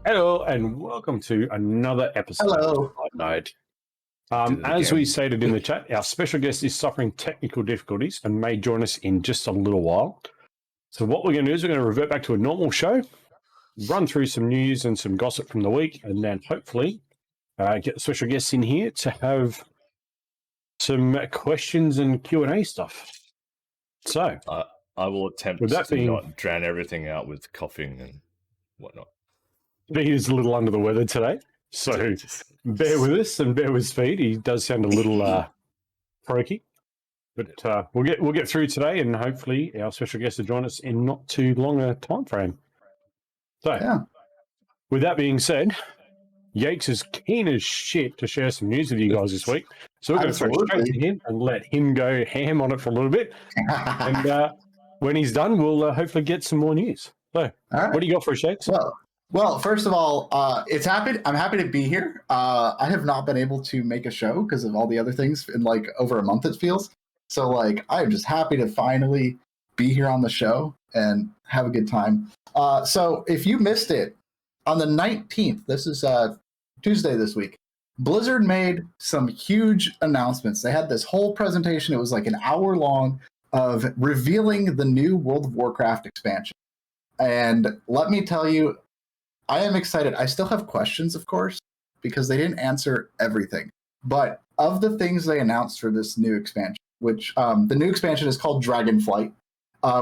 Hello and welcome to another episode Hello. of Flight Mode. As we stated in the chat, our special guest is suffering technical difficulties and may join us in just a little while. So what we're going to do is we're going to revert back to a normal show, run through some news and some gossip from the week, and then hopefully get the special guests in here to have some questions and Q&A stuff. So I will attempt to not drown everything out with coughing and whatnot. He is a little under the weather today, so bear with us and bear with Speed. He does sound a little croaky, but we'll get through today, and hopefully our special guest will join us in not too long a time frame. So, with that being said, Yakes is keen as shit to share some news with you guys this week, so we're going to throw straight to him and let him go ham on it for a little bit, and when he's done, we'll hopefully get some more news. So, what do you got for us, Yakes? Well, first of all, I'm happy to be here. I have not been able to make a show because of all the other things in like over a month, it feels. So like, I'm just happy to finally be here on the show and have a good time. So if you missed it, on the 19th, this is Tuesday this week, Blizzard made some huge announcements. They had this whole presentation. It was like an hour long of revealing the new World of Warcraft expansion. And let me tell you, I am excited. I still have questions, of course, because they didn't answer everything. But of the things they announced for this new expansion, which the new expansion is called Dragonflight,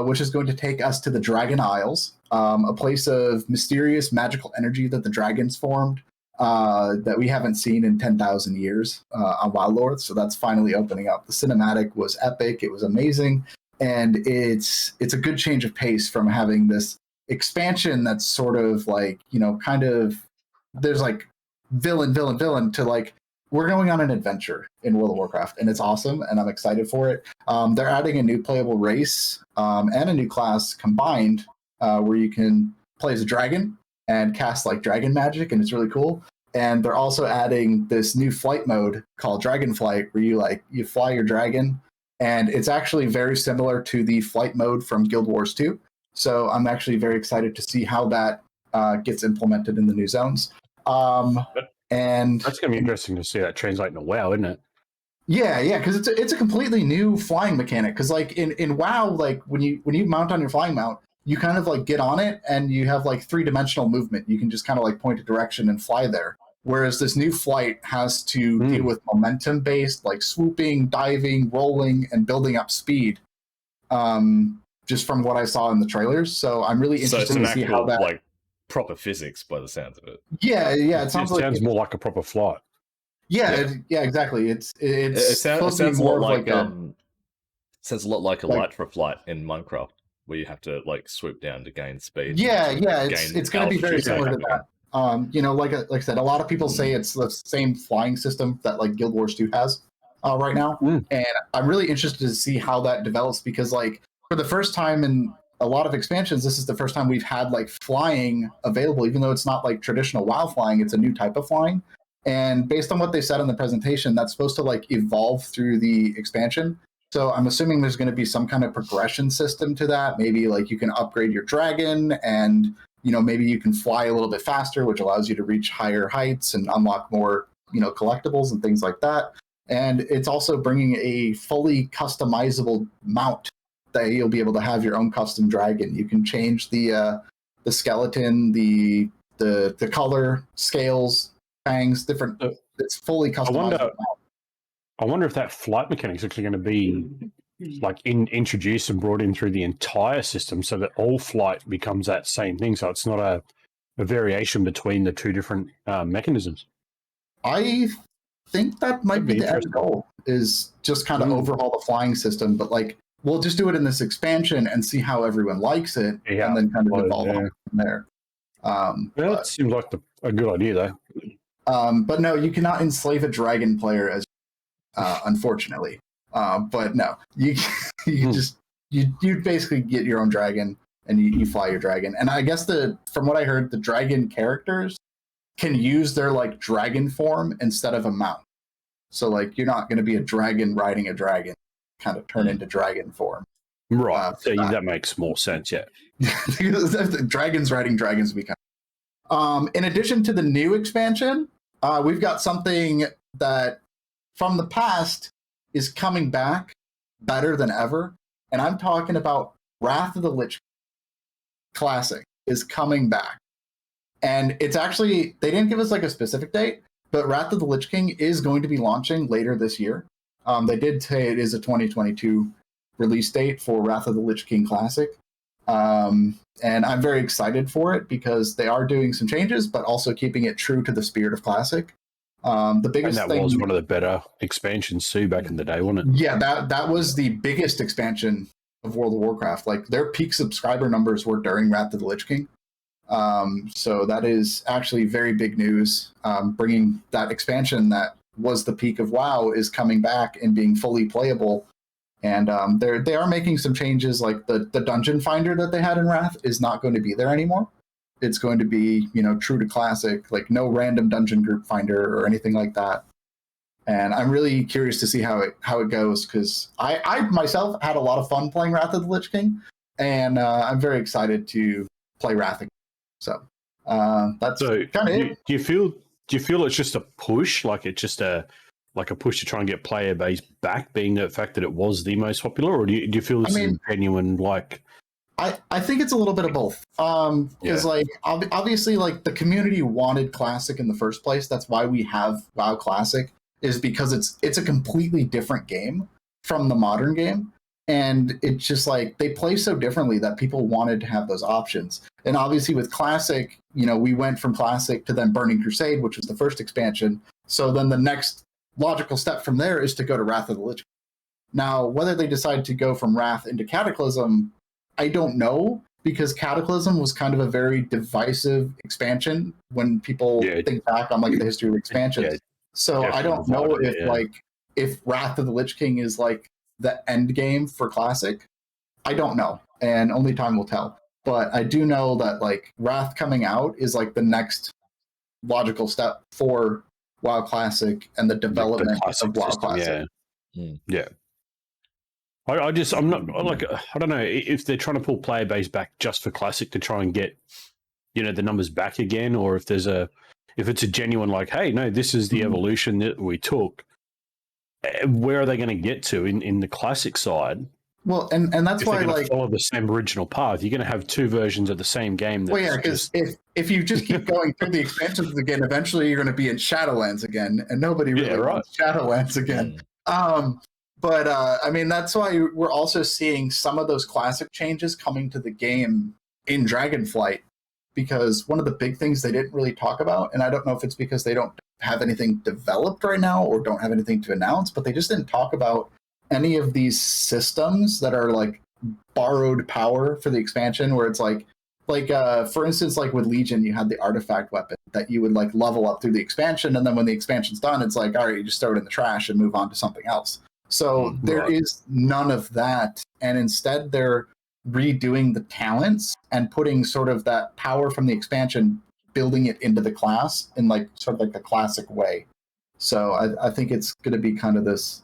which is going to take us to the Dragon Isles, a place of mysterious magical energy that the dragons formed that we haven't seen in 10,000 years on Wild Lords. So that's finally opening up. The cinematic was epic. It was amazing. And it's a good change of pace from having this expansion that's sort of like, kind of, there's like villain to like, we're going on an adventure in World of Warcraft, and it's awesome, and I'm excited for it. They're adding a new playable race and a new class combined where you can play as a dragon and cast like dragon magic, and it's really cool. And they're also adding this new flight mode called Dragonflight, where you fly your dragon, and it's actually very similar to the flight mode from Guild Wars 2. So I'm actually very excited to see how that gets implemented in the new zones. And that's going to be interesting to see that translate into WoW, isn't it? Yeah, because it's a completely new flying mechanic. Because like in WoW, like when you mount on your flying mount, you kind of like get on it and you have like 3-dimensional movement. You can just kind of like point a direction and fly there. Whereas this new flight has to deal with momentum based, like swooping, diving, rolling, and building up speed. Just from what I saw in the trailers. So I'm really interested to see how that... like proper physics by the sounds of it. Yeah. It sounds more like a proper flight. Yeah, exactly. It sounds a lot like sounds a lot like a light for flight in Minecraft, where you have to like swoop down to gain speed. Yeah, it's going to be very similar to that. Like I said, a lot of people say it's the same flying system that like Guild Wars 2 has right now, and I'm really interested to see how that develops because like for the first time in a lot of expansions, this is the first time we've had like flying available, even though it's not like traditional WoW flying, it's a new type of flying. And based on what they said in the presentation, that's supposed to like evolve through the expansion. So I'm assuming there's going to be some kind of progression system to that. Maybe like you can upgrade your dragon and, maybe you can fly a little bit faster, which allows you to reach higher heights and unlock more, collectibles and things like that. And it's also bringing a fully customizable mount that you'll be able to have your own custom dragon. You can change the skeleton, the color, scales, fangs, different. It's fully customizable. I wonder if that flight mechanic is actually going to be like introduced and brought in through the entire system, so that all flight becomes that same thing. So it's not a variation between the two different mechanisms. I think that might be the end goal. Is just kind of overhaul the flying system, but like. We'll just do it in this expansion and see how everyone likes it, and then kind of evolve on from there. That seems like a good idea, though. But no, you cannot enslave a dragon player, as unfortunately. But no, you basically get your own dragon and you fly your dragon. And I guess from what I heard, the dragon characters can use their like dragon form instead of a mount. So like you're not going to be a dragon riding a dragon. Kind of turn into dragon form. Right. That makes more sense, yeah. Dragons riding dragons would be kind In addition to the new expansion, we've got something that from the past is coming back better than ever. And I'm talking about Wrath of the Lich Classic is coming back. And it's actually, they didn't give us like a specific date, but Wrath of the Lich King is going to be launching later this year. They did say it is a 2022 release date for Wrath of the Lich King Classic. And I'm very excited for it because they are doing some changes, but also keeping it true to the spirit of Classic. The biggest and that thing was one of the better expansions too back in the day, wasn't it? Yeah, that was the biggest expansion of World of Warcraft. Like their peak subscriber numbers were during Wrath of the Lich King. So that is actually very big news. Bringing that expansion that was the peak of WoW is coming back and being fully playable. And they are making some changes, like the dungeon finder that they had in Wrath is not going to be there anymore. It's going to be, true to Classic, like no random dungeon group finder or anything like that. And I'm really curious to see how it goes, because I myself had a lot of fun playing Wrath of the Lich King, and I'm very excited to play Wrath again. So that's kind of it. Do you feel it's just a push, like it's just a push to try and get player base back, being the fact that it was the most popular, or do you feel this is genuine? Like, I think it's a little bit of both. Because like obviously, like the community wanted Classic in the first place. That's why we have WoW Classic, is because it's a completely different game from the modern game. And it's just like they play so differently that people wanted to have those options. And obviously with Classic, we went from Classic to then Burning Crusade, which was the first expansion. So then the next logical step from there is to go to Wrath of the Lich King. Now, whether they decide to go from Wrath into Cataclysm, I don't know, because Cataclysm was kind of a very divisive expansion when people think back on like the history of expansions. Yeah, so I don't know if Wrath of the Lich King is like the end game for Classic. I don't know, and only time will tell. But I do know that like Wrath coming out is like the next logical step for WoW Classic and the development of WoW Classic. Yeah. I'm not like, I don't know if they're trying to pull player base back just for Classic to try and get, the numbers back again, or if it's a genuine like, hey, no, this is the evolution that we took. Where are they going to get to in the Classic side? Well, and that's if why they're like follow the same original path, you're going to have two versions of the same game. Well, yeah, because if you just keep going through the expansions again, eventually you're going to be in Shadowlands again, and nobody really wants Shadowlands again. But I mean, that's why we're also seeing some of those Classic changes coming to the game in Dragonflight, because one of the big things they didn't really talk about, and I don't know if it's because they don't have anything developed right now or don't have anything to announce, but they just didn't talk about any of these systems that are like borrowed power for the expansion, where it's like for instance, like with Legion, you had the artifact weapon that you would like level up through the expansion, and then when the expansion's done, it's like, all right, you just throw it in the trash and move on to something else. So there is none of that, and instead they're redoing the talents and putting sort of that power from the expansion, building it into the class in like sort of like a Classic way. So I think it's going to be kind of this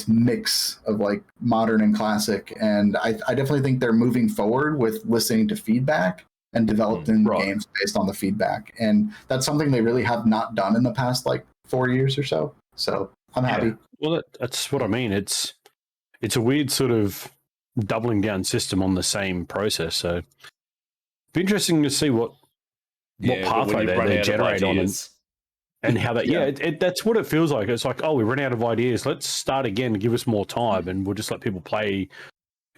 mix of like modern and Classic, and I definitely think they're moving forward with listening to feedback and developing games based on the feedback, and that's something they really have not done in the past like 4 years or so. So I'm happy. Well, that's what I mean. It's a weird sort of doubling down system on the same process. So it'd be interesting to see what pathway they generate on and how that. That's what it feels like. It's like, oh, we ran out of ideas. Let's start again. Give us more time, and we'll just let people play.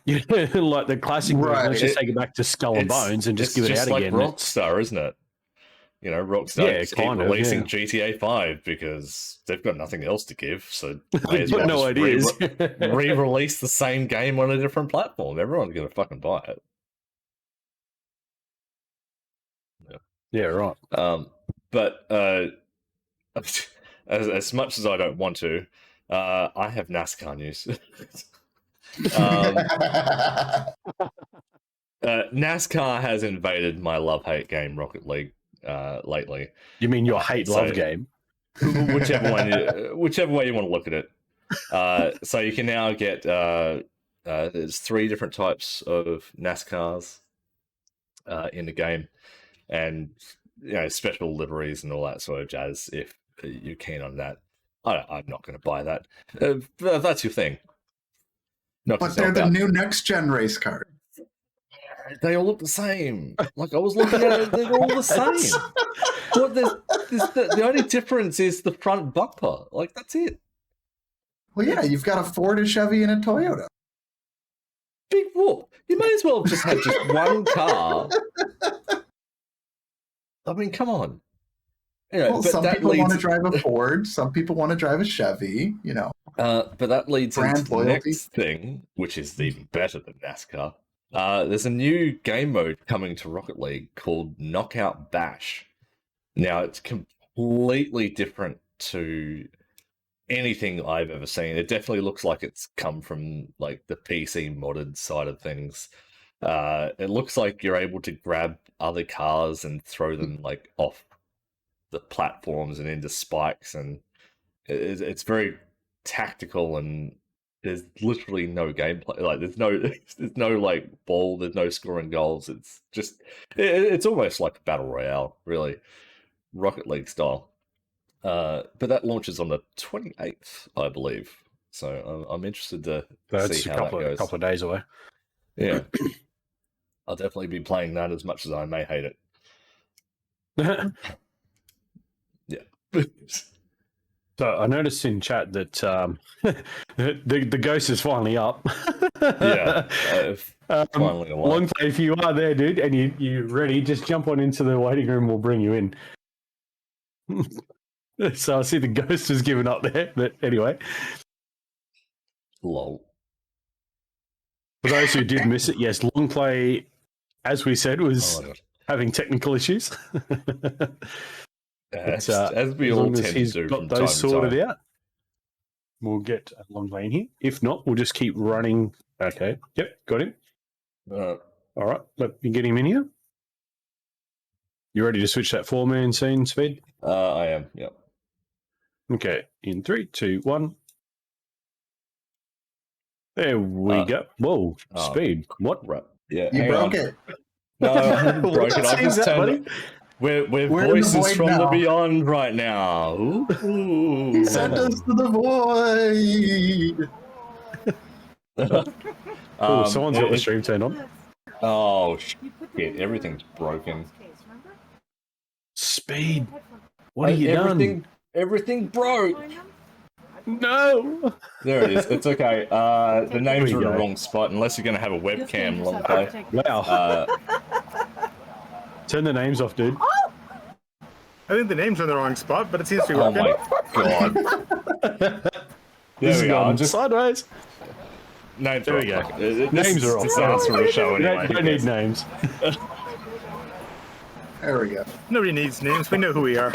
Like the Classic, let's just take it back to Skull and Bones and just give it out again. Rockstar, isn't it? Rockstar keep releasing GTA 5 because they've got nothing else to give, so they've got no ideas. Re-release the same game on a different platform. Everyone's gonna fucking buy it. Yeah, right. But as much as I don't want to, I have NASCAR news. NASCAR has invaded my love-hate game, Rocket League, lately. You mean your hate-love game? Whichever way you want to look at it. So you can now get there's 3 different types of NASCARs in the game, and special liveries and all that sort of jazz. If you're keen on that, I'm not going to buy that. That's your thing. But they're the new next gen race car. They all look the same. Like I was looking at it, they're all the same. What the only difference is the front bumper. Like that's it. Well, yeah, you've got a Ford, a Chevy, and a Toyota. Big whoop. You may as well have just had just one car. I mean, come on. Well, some people want to drive a Ford. Some people want to drive a Chevy. But that leads into the loyalty. next thing, which is even better than NASCAR. There's a new game mode coming to Rocket League called Knockout Bash. Now, it's completely different to anything I've ever seen. It definitely looks like it's come from like the PC modded side of things. It looks like you're able to grab other cars and throw them like off the platforms and into spikes, and it's very tactical, and there's literally no gameplay. Like there's no like ball, there's no scoring goals. It's just it's almost like a battle royale, really, Rocket League style. But that launches on the 28th, I believe. So I'm interested to see how that goes. A couple of days away. Yeah, I'll definitely be playing that as much as I may hate it. Yeah. So I noticed in chat that the ghost is finally up. Yeah, finally alive. Longplay, if you are there, dude, and you're ready, just jump on into the waiting room. We'll bring you in. So I see the ghost has given up there, but anyway. Lol. For those who did miss it, yes, Longplay, as we said, was having technical issues. As we all tend to do from time to time. Got those sorted out, we'll get Longplay in here. If not, we'll just keep running. Okay. Yep, got him. All right, let me get him in here. You ready to switch that 4-man scene, Speed? I am, yep. Okay, in 3, 2, 1. There we go. Whoa, Speed. What? Right. Yeah, you broke it. No, I haven't broken it. I've just turned it. We're voices from the beyond right now. Ooh. Send us to the void. Someone's got the stream turned on. Oh, shit. Everything's broken. Speed. What have you done? Everything broke. No. There it is. It's okay. The names are in the wrong spot, unless you're going to have a webcam long play. Wow. Turn the names off, dude. I think the names are in the wrong spot, but it seems to be working. Oh my god. This is gone just sideways. Names there we go. Names are off. Sounds for a show anyway. Don't need names. There we go. Nobody needs names. We know who we are.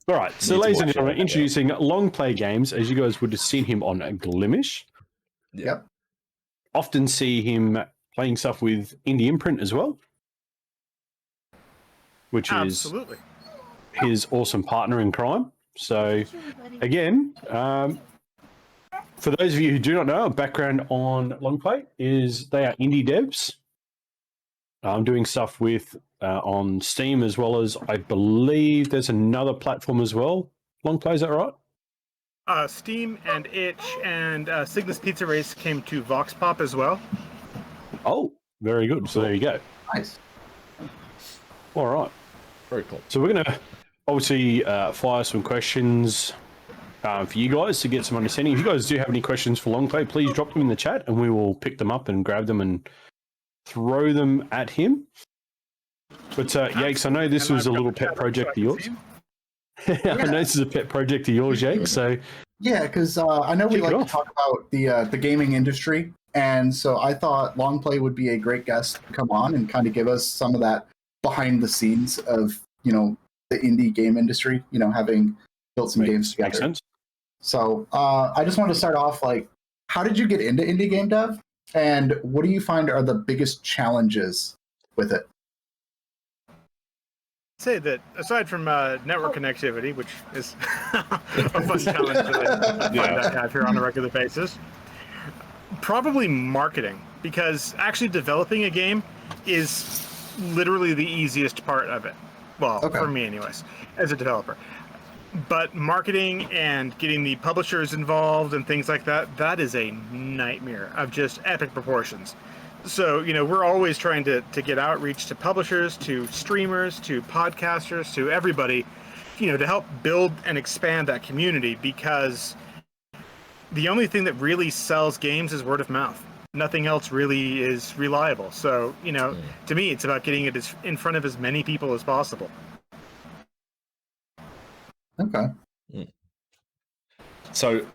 All right. So, ladies and gentlemen, introducing LongplayGames. As you guys would have seen him on Glimesh. Yep. Often see him playing stuff with Indie Imprint as well, which is his awesome partner in crime. So, again, for those of you who do not know, a background on Longplay is they are indie devs. I'm doing stuff with on Steam as well as I believe there's another platform as well. Longplay, is that right? Steam and Itch and Cygnus Pizza Race came to VoxPop as well. Oh, very good. So there you go. Nice. All right. Very cool. So we're going to obviously fire some questions for you guys to get some understanding. If you guys do have any questions for Longplay, please drop them in the chat and we will pick them up and grab them and throw them at him. But Yakes, I know this was a little pet project of yours. I know this is a pet project of yours, Yakes. So yeah, because I know we like to talk about the gaming industry, and so I thought Longplay would be a great guest to come on and kind of give us some of that behind the scenes of the indie game industry. Having built some games together. Makes sense. So I just wanted to start off how did you get into indie game dev, and what do you find are the biggest challenges with it? Say that aside from network connectivity, which is a fun challenge that I have here on a regular basis, probably marketing, because actually developing a game is literally the easiest part of it. Well, Okay. for me anyways, as a developer. But marketing and getting the publishers involved and things like that, that is a nightmare of just epic proportions. So, we're always trying to get outreach to publishers, to streamers, to podcasters, to everybody, to help build and expand that community, because the only thing that really sells games is word of mouth. Nothing else really is reliable. So, to me, it's about getting it in front of as many people as possible. Okay. So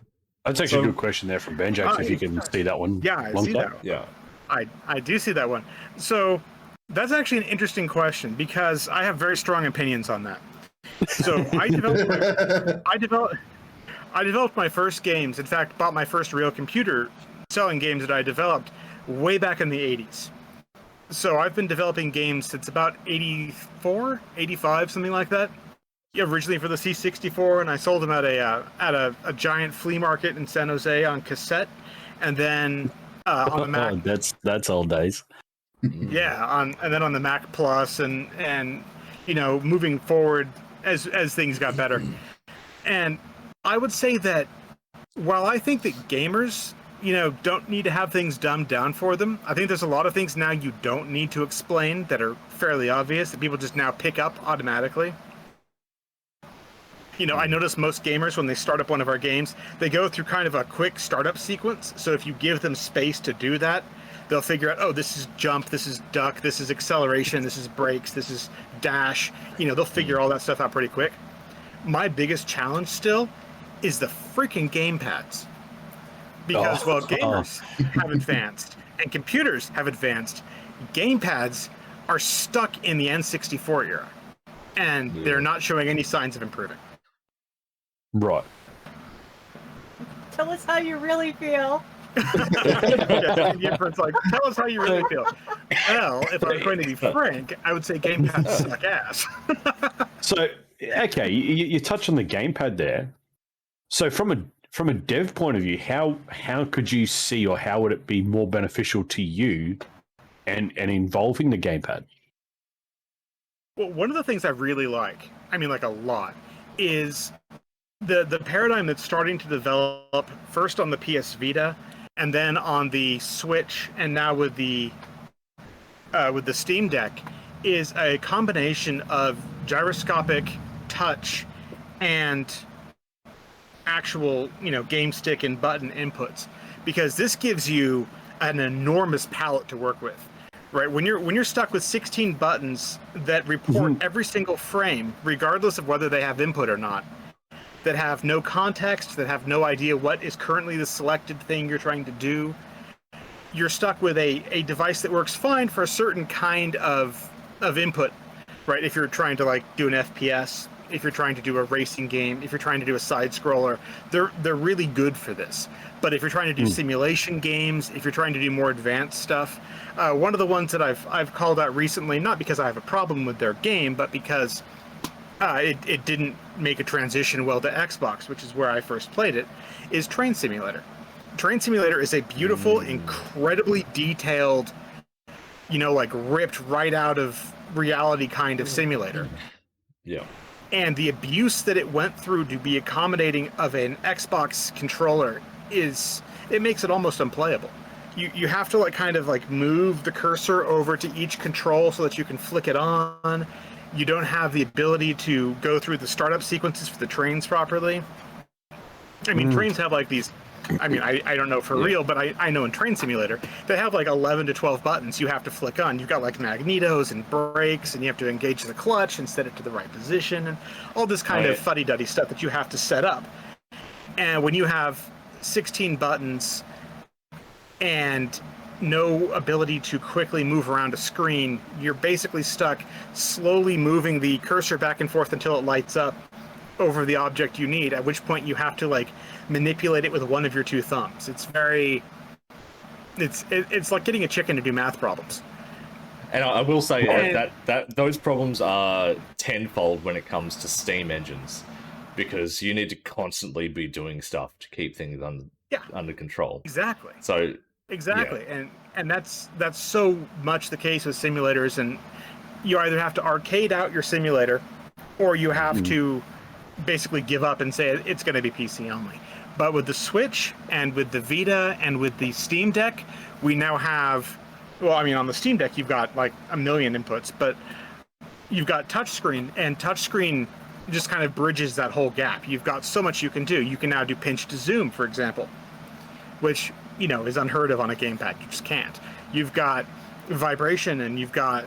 That's actually a good question there from Benjax, if you can see that one. Yeah, I long see play. that one. yeah, I do see that one. So that's actually an interesting question, because I have very strong opinions on that. So I developed my first games. In fact, bought my first real computer selling games that I developed way back in the 80s. So I've been developing games since about 84, 85, something like that. Yeah, originally for the C64, and I sold them at a giant flea market in San Jose on cassette, and then on the Mac. That's old days. Yeah, and then on the Mac Plus, and moving forward as things got better. And I would say that while I think that gamers, don't need to have things dumbed down for them, I think there's a lot of things now you don't need to explain that are fairly obvious that people just now pick up automatically. I notice most gamers, when they start up one of our games, they go through kind of a quick startup sequence. So if you give them space to do that, they'll figure out, oh, this is jump, this is duck, this is acceleration, this is brakes, this is dash. They'll figure all that stuff out pretty quick. My biggest challenge still is the freaking gamepads. Because while gamers have advanced and computers have advanced, gamepads are stuck in the N64 era. And they're not showing any signs of improving. Right. Tell us how you really feel. It's like, tell us how you really feel. Well, if I'm going to be frank, I would say gamepads suck ass. So, okay, you touch on the gamepad there. So, from a dev point of view, how could you see, or how would it be more beneficial to you, and involving the gamepad? Well, one of the things I really like, a lot, is the paradigm that's starting to develop first on the PS Vita, and then on the Switch, and now with the Steam Deck, is a combination of gyroscopic touch and actual game stick and button inputs, because this gives you an enormous palette to work with. Right, when you're stuck with 16 buttons that report every single frame, regardless of whether they have input or not, that have no context, that have no idea what is currently the selected thing you're trying to do, you're stuck with a device that works fine for a certain kind of input, right? If you're trying to do an FPS, if you're trying to do a racing game, if you're trying to do a side scroller, they're really good for this. But if you're trying to do simulation games, if you're trying to do more advanced stuff, one of the ones that I've called out recently, not because I have a problem with their game, but because it didn't make a transition well to Xbox, which is where I first played it, is Train Simulator. Train Simulator is a beautiful, incredibly detailed, ripped right out of reality kind of simulator. yeah. And the abuse that it went through to be accommodating of an Xbox controller it makes it almost unplayable. You have to move the cursor over to each control so that you can flick it on. You don't have the ability to go through the startup sequences for the trains properly. Trains have these, I don't know for real, but I know in Train Simulator, they have 11 to 12 buttons you have to flick on. You've got magnetos and brakes, and you have to engage the clutch and set it to the right position, and all this kind of fuddy-duddy stuff that you have to set up. And when you have 16 buttons and no ability to quickly move around a screen, you're basically stuck slowly moving the cursor back and forth until it lights up over the object you need, at which point you have to manipulate it with one of your two thumbs. It's like getting a chicken to do math problems. And I will say that those problems are tenfold when it comes to Steam engines, because you need to constantly be doing stuff to keep things under control. Exactly. So exactly, and that's so much the case with simulators, and you either have to arcade out your simulator, or you have to basically give up and say it's going to be PC only. But with the Switch and with the Vita and with the Steam Deck, we now have, well, I mean, on the Steam Deck, you've got like a million inputs, but you've got touchscreen, and touchscreen just kind of bridges that whole gap. You've got so much you can do. You can now do pinch to zoom, for example, which, you know, is unheard of on a gamepad. You just can't. You've got vibration, and you've got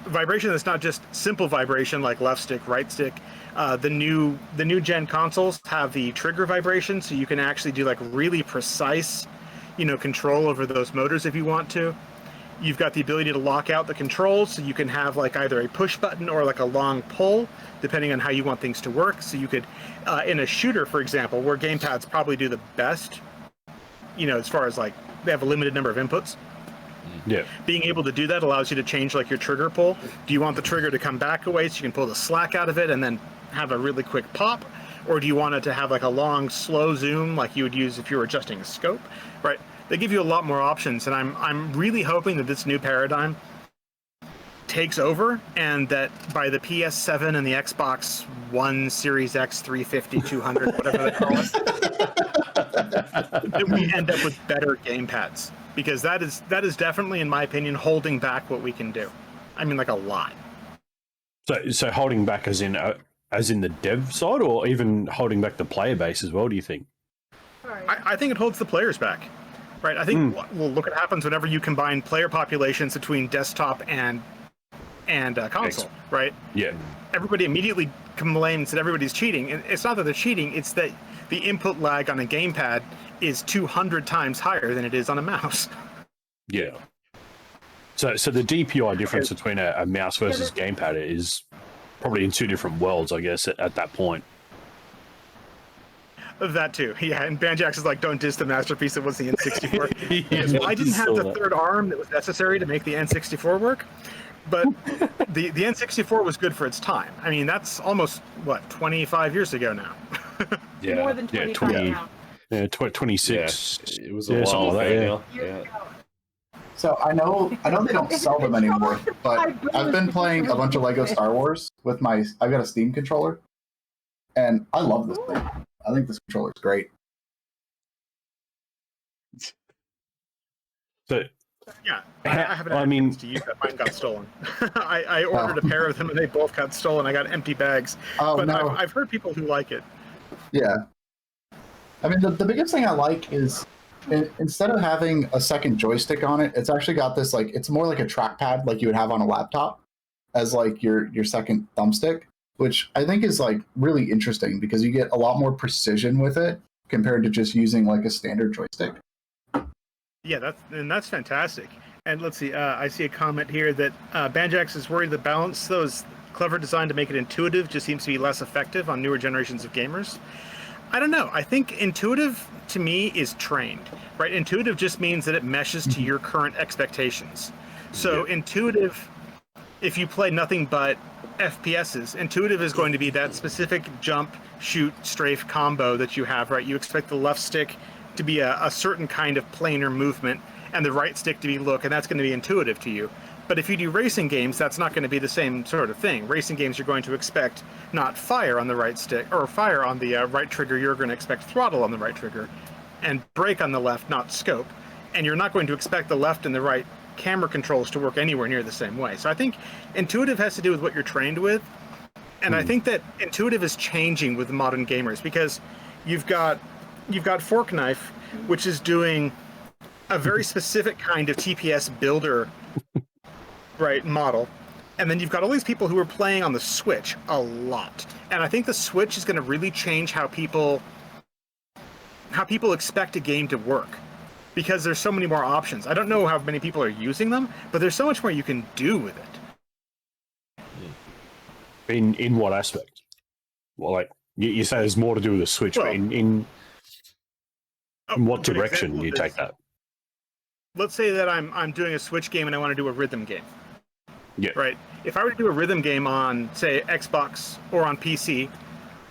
vibration that's not just simple vibration like left stick, right stick. The new gen consoles have the trigger vibration, so you can actually do like really precise, you know, control over those motors if you want to. You've got the ability to lock out the controls, so you can have like either a push button or like a long pull, depending on how you want things to work. So you could, in a shooter, for example, where gamepads probably do the best, you know, as far as like they have a limited number of inputs. Yeah. Being able to do that allows you to change like your trigger pull. Do you want the trigger to come back away so you can pull the slack out of it and then have a really quick pop? Or do you want it to have like a long, slow zoom like you would use if you were adjusting a scope, right? They give you a lot more options, and I'm really hoping that this new paradigm takes over, and that by the PS7 and the Xbox One Series X 350, 200, whatever they call it, that we end up with better gamepads. Because that is definitely, in my opinion, holding back what we can do. I mean, like a lot. So holding back as in the dev side, or even holding back the player base as well, do you think? I think it holds the players back. Right, I think well, look what happens whenever you combine player populations between desktop and console, right? Yeah. Everybody immediately complains that everybody's cheating, and it's not that they're cheating; it's that the input lag on a gamepad is 200 times higher than it is on a mouse. Yeah. So the DPI difference between a mouse versus gamepad is probably in two different worlds, I guess, at that point. That too, yeah. And Banjax is like, don't diss the masterpiece that was the N64. Yes, well, I didn't have the third arm that was necessary to make the N64 work, but the N64 was good for its time. I mean, that's almost, what, 25 years ago now? Yeah. More than 25 now. Yeah, 26. Yeah, it was a while ago. Yeah. So I know they don't sell them anymore, but I've been playing a bunch of Lego Star Wars with I've got a Steam controller, and I love this thing. I think this controller is great. So, yeah, I haven't had I mean, to use that. Mine got stolen. I ordered a pair of them, and they both got stolen. I got empty bags. Oh, but no. I've heard people who like it. Yeah. I mean, the biggest thing I like is instead of having a second joystick on it, it's actually got this, like, it's more like a trackpad like you would have on a laptop as, like, your second thumbstick, which I think is, like, really interesting because you get a lot more precision with it compared to just using, like, a standard joystick. Yeah, that's fantastic. And let's see, I see a comment here that Banjax is worried the balance, though, is clever design to make it intuitive, just seems to be less effective on newer generations of gamers. I don't know. I think intuitive, to me, is trained, right? Intuitive just means that it meshes to your current expectations. So intuitive, if you play nothing but FPSs, intuitive is going to be that specific jump, shoot, strafe combo that you have, right? You expect the left stick to be a certain kind of planar movement and the right stick to be look, and that's going to be intuitive to you. But if you do racing games, that's not going to be the same sort of thing. Racing games, you're going to expect not fire on the right stick, or fire on the right trigger, you're going to expect throttle on the right trigger, and brake on the left, not scope. And you're not going to expect the left and the right camera controls to work anywhere near the same way. So I think intuitive has to do with what you're trained with. And I think that intuitive is changing with modern gamers, because you've got Fork Knife, which is doing a very specific kind of TPS builder right model, and then you've got all these people who are playing on the Switch a lot, and I think the Switch is going to really change how people expect a game to work, because there's so many more options. I don't know how many people are using them, but there's so much more you can do with it. In what aspect? Well, like you say, there's more to do with the Switch, Well, but in what direction do you take that? Let's say that I'm doing a Switch game and I want to do a rhythm game. Yeah. Right. If I were to do a rhythm game on, say, Xbox or on PC,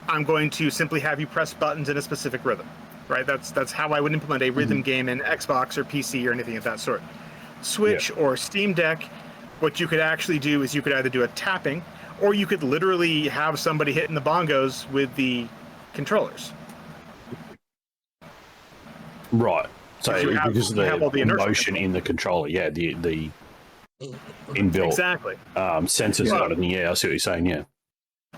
I'm going to simply have you press buttons in a specific rhythm. Right. That's how I would implement a rhythm game in Xbox or PC or anything of that sort. Switch or Steam Deck, what you could actually do is you could either do a tapping, or you could literally have somebody hitting the bongos with the controllers. Right. So You have- because of you have all the the inertial motion control. in the controller, yeah, the inbuilt Exactly. sensors Yeah. got it. Yeah, I see what you're saying. Yeah.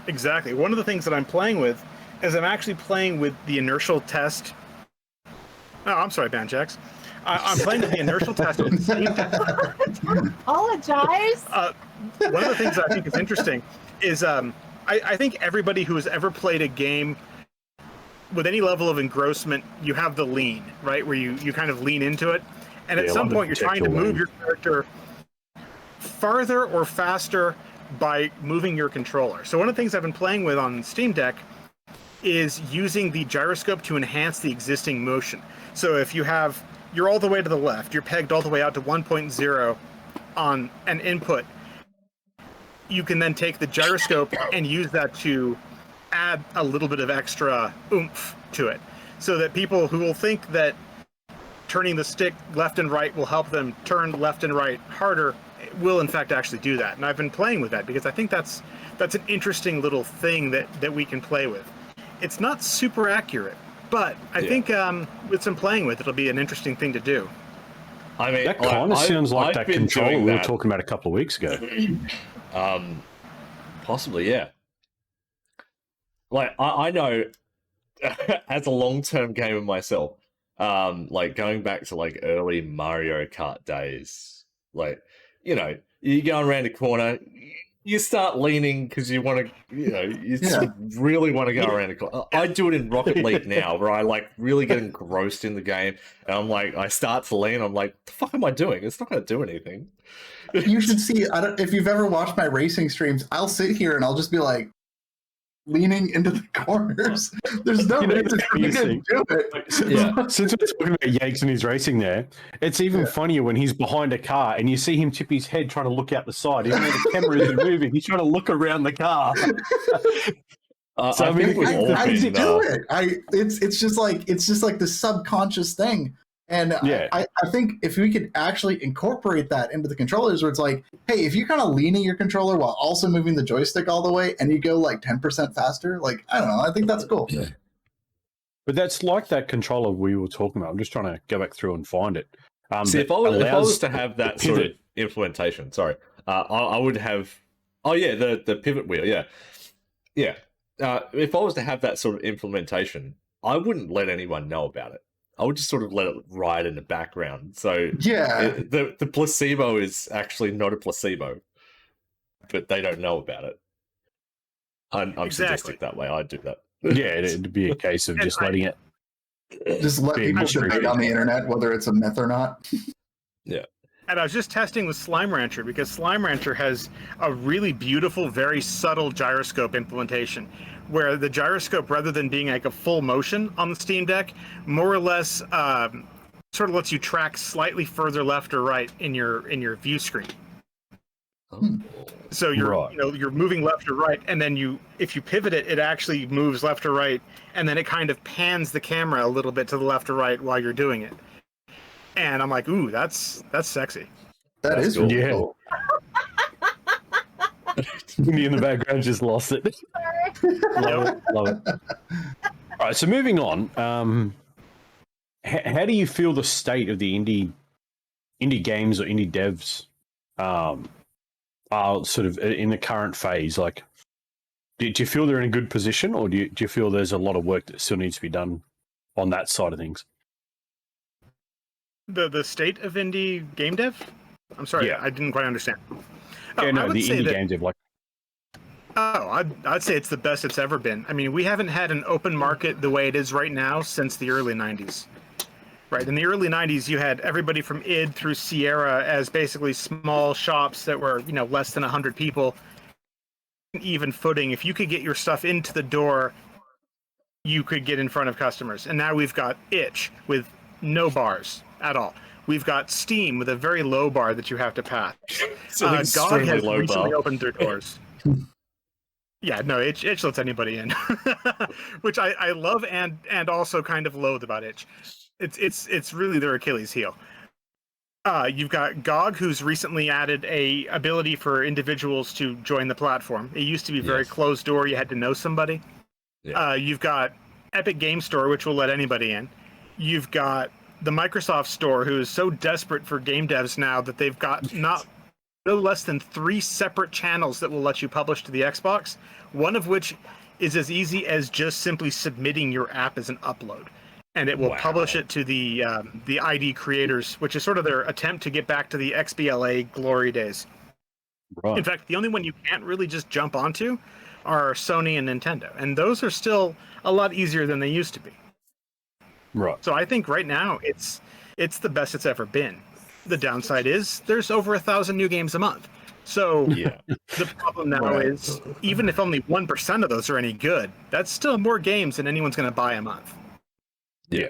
Exactly. One of the things that I'm playing with is I'm actually playing with the inertial test. Oh, I'm sorry, Banjax. I'm playing with the inertial test on Steam Deck. Apologize. One of the things that I think is interesting is I think everybody who has ever played a game with any level of engrossment, you have the lean, right? Where you kind of lean into it. And at Yeah, some like the point, you're trying to contextual move lean. your character farther or faster by moving your controller. So one of the things I've been playing with on Steam Deck is using the gyroscope to enhance the existing motion. So if you're all the way to the left, you're pegged all the way out to 1.0 on an input, you can then take the gyroscope and use that to add a little bit of extra oomph to it. So that people who will think that turning the stick left and right will help them turn left and right harder will in fact actually do that. And I've been playing with that because I think that's an interesting little thing that we can play with. It's not super accurate, but I think with some playing with, it'll be an interesting thing to do. I mean, That kind of sounds like I've that been controller doing we were that. talking about a couple of weeks ago. Possibly, yeah. Like I know, as a long-term gamer myself, like going back to like early Mario Kart days, like you going around a corner, you start leaning because you want to, you really want to go around a corner. I do it in Rocket League now, where I like really get engrossed in the game, and I'm like, I start to lean, I'm like, the fuck am I doing? It's not going to do anything. You should see. If you've ever watched my racing streams, I'll sit here and I'll just be like leaning into the corners. There's no reason for me to do it. Since we're talking about Yakes and his racing there, it's even funnier when he's behind a car and you see him tip his head trying to look out the side. Even though the camera isn't moving, he's trying to look around the car. So I think we've all I been, do it. It's just like the subconscious thing. And I think if we could actually incorporate that into the controllers, where it's like, hey, if you're kind of leaning your controller while also moving the joystick all the way, and you go like 10% faster, like, I don't know, I think that's cool. Yeah. But that's like that controller we were talking about. I'm just trying to go back through and find it. See, if I was to have that sort of implementation, I would have. Oh yeah, the pivot wheel. Yeah. If I was to have that sort of implementation, I wouldn't let anyone know about it. I would just sort of let it ride in the background. So the placebo is actually not a placebo, but they don't know about it. I'm sadistic that way. I'd do that. Yeah, it'd be a case of just letting it. Just let people debate on the internet whether it's a myth or not. Yeah. And I was just testing with Slime Rancher because Slime Rancher has a really beautiful, very subtle gyroscope implementation where the gyroscope, rather than being like a full motion on the Steam Deck, more or less sort of lets you track slightly further left or right in your view screen. So you're moving left or right, and then if you pivot it, it actually moves left or right, and then it kind of pans the camera a little bit to the left or right while you're doing it. And I'm like, ooh, that's sexy. That's cool. really Yeah. cool. Me in the background just lost it. Love it. All right, so moving on. How do you feel the state of the indie games or indie devs are sort of in the current phase? Like, do you feel they're in a good position, or do you feel there's a lot of work that still needs to be done on that side of things? The state of indie game dev? I'm sorry, I didn't quite understand. Yeah, no, the indie game dev, like. Oh, I'd say it's the best it's ever been. I mean, we haven't had an open market the way it is right now since the early 90s. Right, in the early 90s, you had everybody from id through Sierra as basically small shops that were, less than 100 people. Even footing, if you could get your stuff into the door, you could get in front of customers. And now we've got itch with no bars at all. We've got Steam with a very low bar that you have to pass. GOG has recently opened their doors. Yeah, no, itch lets anybody in, which I love and also kind of loathe about itch. It's really their Achilles heel. You've got GOG, who's recently added a ability for individuals to join the platform. It used to be very closed door; you had to know somebody. Yeah. You've got Epic Game Store, which will let anybody in. You've got the Microsoft Store, who is so desperate for game devs now that they've got no less than 3 separate channels that will let you publish to the Xbox. One of which is as easy as just simply submitting your app as an upload, and it will publish it to the ID creators, which is sort of their attempt to get back to the XBLA glory days. Right. In fact, the only one you can't really just jump onto are Sony and Nintendo, and those are still a lot easier than they used to be. Right. So I think right now it's the best it's ever been. The downside is there's over 1,000 new games a month. So the problem now is, even if only 1% of those are any good, that's still more games than anyone's going to buy a month. Yeah.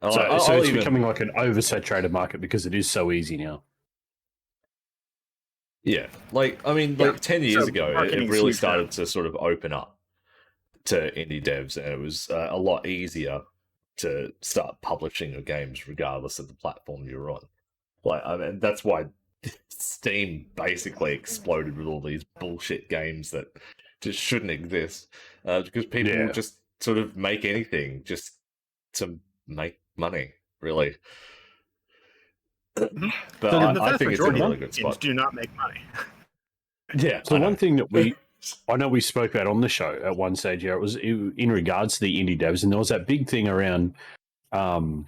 So It's becoming like an oversaturated market because it is so easy now. Yeah, like 10 years ago, it really started to sort of open up to indie devs, and it was a lot easier to start publishing your games regardless of the platform you're on. That's why Steam basically exploded with all these bullshit games that just shouldn't exist, because people just sort of make anything just to make money, really. But I think it's a really good spot. Do not make money. Yeah. So one thing that I know we spoke about on the show at one stage, it was in regards to the indie devs, and there was that big thing around the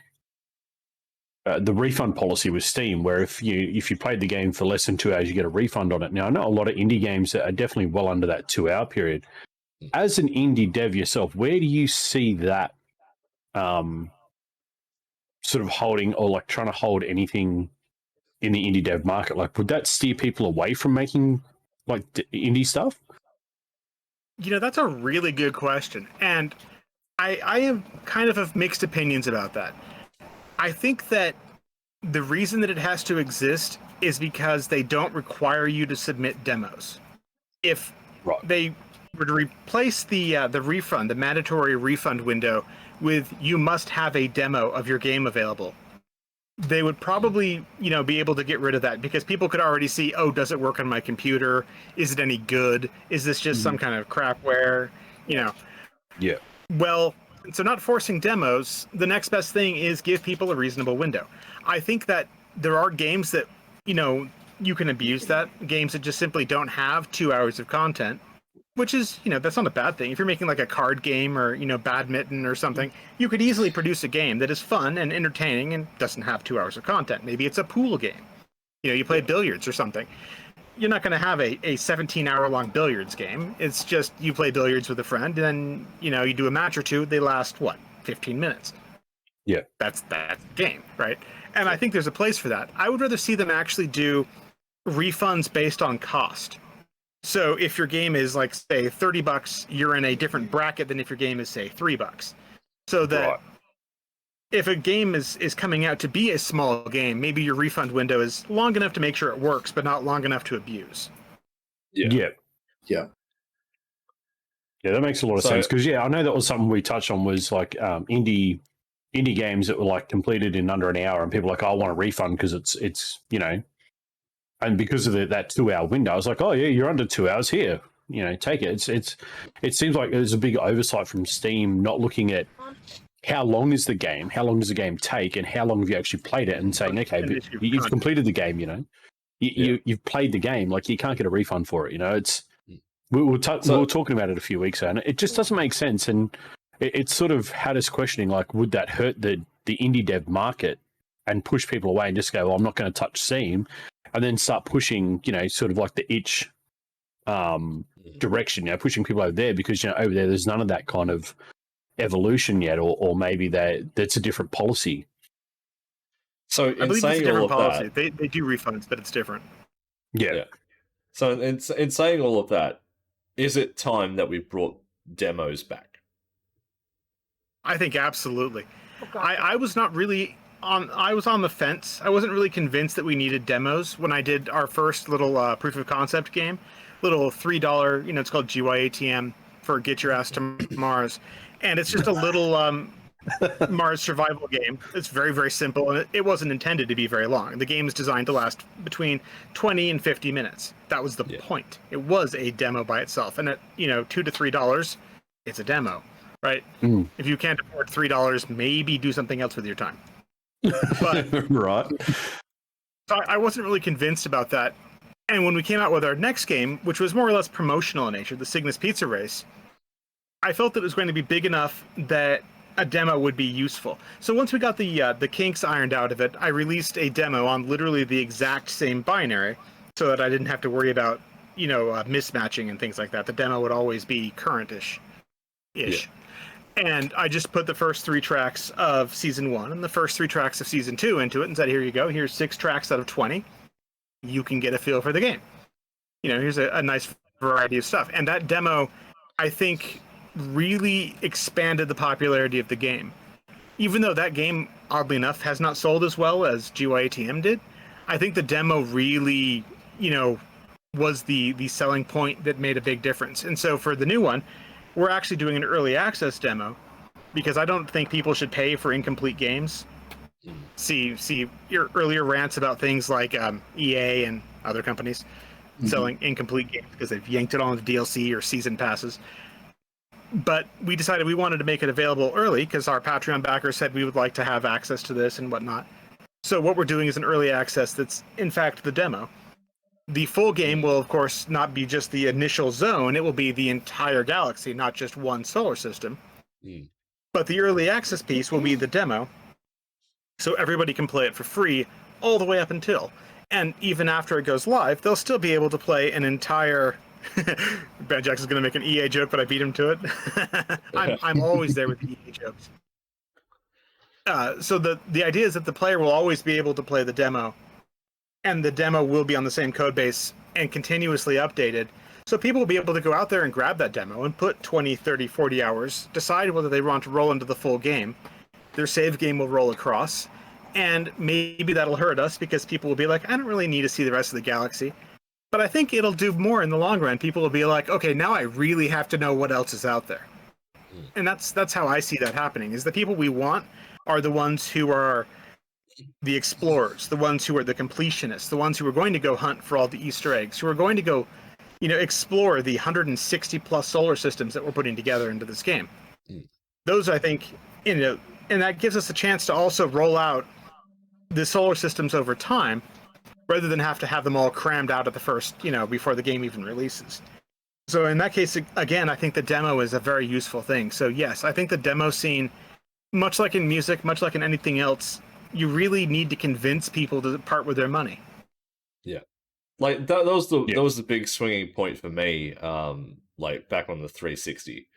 refund policy with Steam, where if you played the game for less than 2 hours, you get a refund on it. Now, I know a lot of indie games that are definitely well under that 2-hour period. As an indie dev yourself, where do you see that sort of holding, or like trying to hold anything in the indie dev market? Like, would that steer people away from making like indie stuff? That's a really good question, and I am kind of mixed opinions about that. I think that the reason that it has to exist is because they don't require you to submit demos. If they were to replace the refund, the mandatory refund window, with you must have a demo of your game available, they would probably, be able to get rid of that, because people could already see, oh, does it work on my computer? Is it any good? Is this just some kind of crapware? Yeah. Well, so not forcing demos, the next best thing is give people a reasonable window. I think that there are games that, you can abuse that. Games that just simply don't have 2 hours of content, which is, that's not a bad thing. If you're making like a card game or, badminton or something, you could easily produce a game that is fun and entertaining and doesn't have 2 hours of content. Maybe it's a pool game. You play billiards or something. You're not going to have a 17-hour-long billiards game. It's just you play billiards with a friend, and then, you do a match or two. They last, 15 minutes? Yeah. That's the game, right? And I think there's a place for that. I would rather see them actually do refunds based on cost. So if your game is like, say, $30, you're in a different bracket than if your game is, say, $3. So that if a game is coming out to be a small game, maybe your refund window is long enough to make sure it works, but not long enough to abuse. Yeah, that makes a lot of sense. Because I know that was something we touched on, was like indie games that were like completed in under an hour, and people were like, I want a refund because it's and because of that 2 hour window, I was like, oh yeah, you're under 2 hours here. Take it. It seems like there's a big oversight from Steam not looking at how long is the game, how long does the game take, and how long have you actually played it, and saying, okay, but you've completed the game. You've played the game. Like, you can't get a refund for it. It's we were talking about it a few weeks ago, and it just doesn't make sense. And it sort of had us questioning, like, would that hurt the indie dev market and push people away and just go, well, I'm not going to touch Steam, and then start pushing, sort of like the itch direction, pushing people over there, because, over there's none of that kind of evolution yet, or maybe that's a different policy. So I believe it's a different policy. They do refunds, but it's different. Yeah. So in saying all of that, is it time that we brought demos back? I think absolutely. I was not really I was on the fence. I wasn't really convinced that we needed demos when I did our first little proof of concept game, little $3, it's called GYATM, for Get Your Ass to Mars, and it's just a little Mars survival game. It's very, very simple, and it wasn't intended to be very long. The game is designed to last between 20 and 50 minutes. That was the point. It was a demo by itself, and at $2 to $3, it's a demo, right? If you can't afford $3, maybe do something else with your time. But right. I wasn't really convinced about that. And when we came out with our next game, which was more or less promotional in nature, the Cygnus Pizza Race, I felt that it was going to be big enough that a demo would be useful. So once we got the kinks ironed out of it, I released a demo on literally the exact same binary, so that I didn't have to worry about mismatching and things like that. The demo would always be current-ish. And I just put the first 3 tracks of Season 1 and the first 3 tracks of Season 2 into it and said, here you go, here's 6 tracks out of 20. You can get a feel for the game. Here's a nice variety of stuff. And that demo, I think, really expanded the popularity of the game. Even though that game, oddly enough, has not sold as well as GYATM did, I think the demo really, was the selling point that made a big difference. And so for the new one, we're actually doing an early access demo because I don't think people should pay for incomplete games. See your earlier rants about things like EA and other companies selling incomplete games because they've yanked it on the DLC or season passes. But we decided we wanted to make it available early because our Patreon backers said we would like to have access to this and whatnot. So what we're doing is an early access that's, in fact, the demo. The full game will, of course, not be just the initial zone. It will be the entire galaxy, not just one solar system. But the early access piece will be the demo. So everybody can play it for free all the way up until. And even after it goes live, they'll still be able to play an entire... Ben Jackson's going to make an EA joke, but I beat him to it. I'm always there with the EA jokes. So the idea is that the player will always be able to play the demo, and the demo will be on the same code base and continuously updated. So people will be able to go out there and grab that demo and put 20, 30, 40 hours, decide whether they want to roll into the full game. Their save game will roll across, and maybe that'll hurt us because people will be like, I don't really need to see the rest of the galaxy. But I think it'll do more in the long run. People will be like, okay, now I really have to know what else is out there. And that's how I see that happening, is the people we want are the ones who are the explorers, the ones who are the completionists, the ones who are going to go hunt for all the Easter eggs, who are going to go, explore the 160 plus solar systems that we're putting together into this game. Those, I think, and that gives us a chance to also roll out the solar systems over time, rather than have to have them all crammed out at the first, before the game even releases. So in that case, again, I think the demo is a very useful thing. So yes, I think the demo scene, much like in music, much like in anything else, you really need to convince people to part with their money. Yeah. Like that was the big swinging point for me, like back on the 360.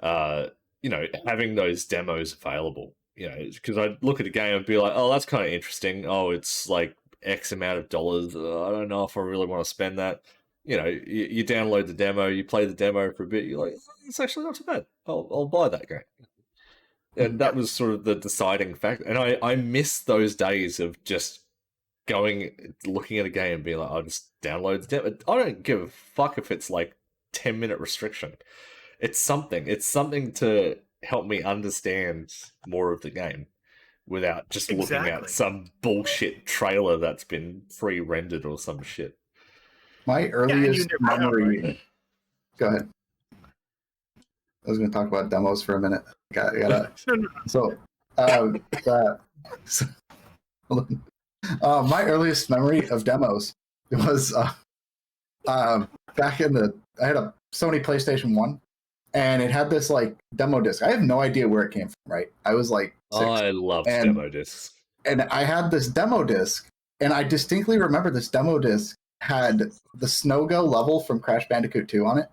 Having those demos available, because I'd look at a game and be like, oh, that's kind of interesting. Oh, it's like X amount of dollars. I don't know if I really want to spend that. You download the demo, you play the demo for a bit, you're like, it's actually not too bad. I'll buy that game. And that was sort of the deciding factor. And I miss those days of just looking at a game and being like, I'll just download the demo. I don't give a fuck if it's like 10-minute restriction. It's something. It's something to help me understand more of the game without just looking at some bullshit trailer that's been pre-rendered or some shit. My earliest memory... Go ahead. I was going to talk about demos for a minute. So, my earliest memory of demos was back in I had a Sony PlayStation 1, and it had this like demo disc. I have no idea where it came from, right? I was like 6. I love demo discs. And I had this demo disc, and I distinctly remember this demo disc had the Snow Go level from Crash Bandicoot 2 on it.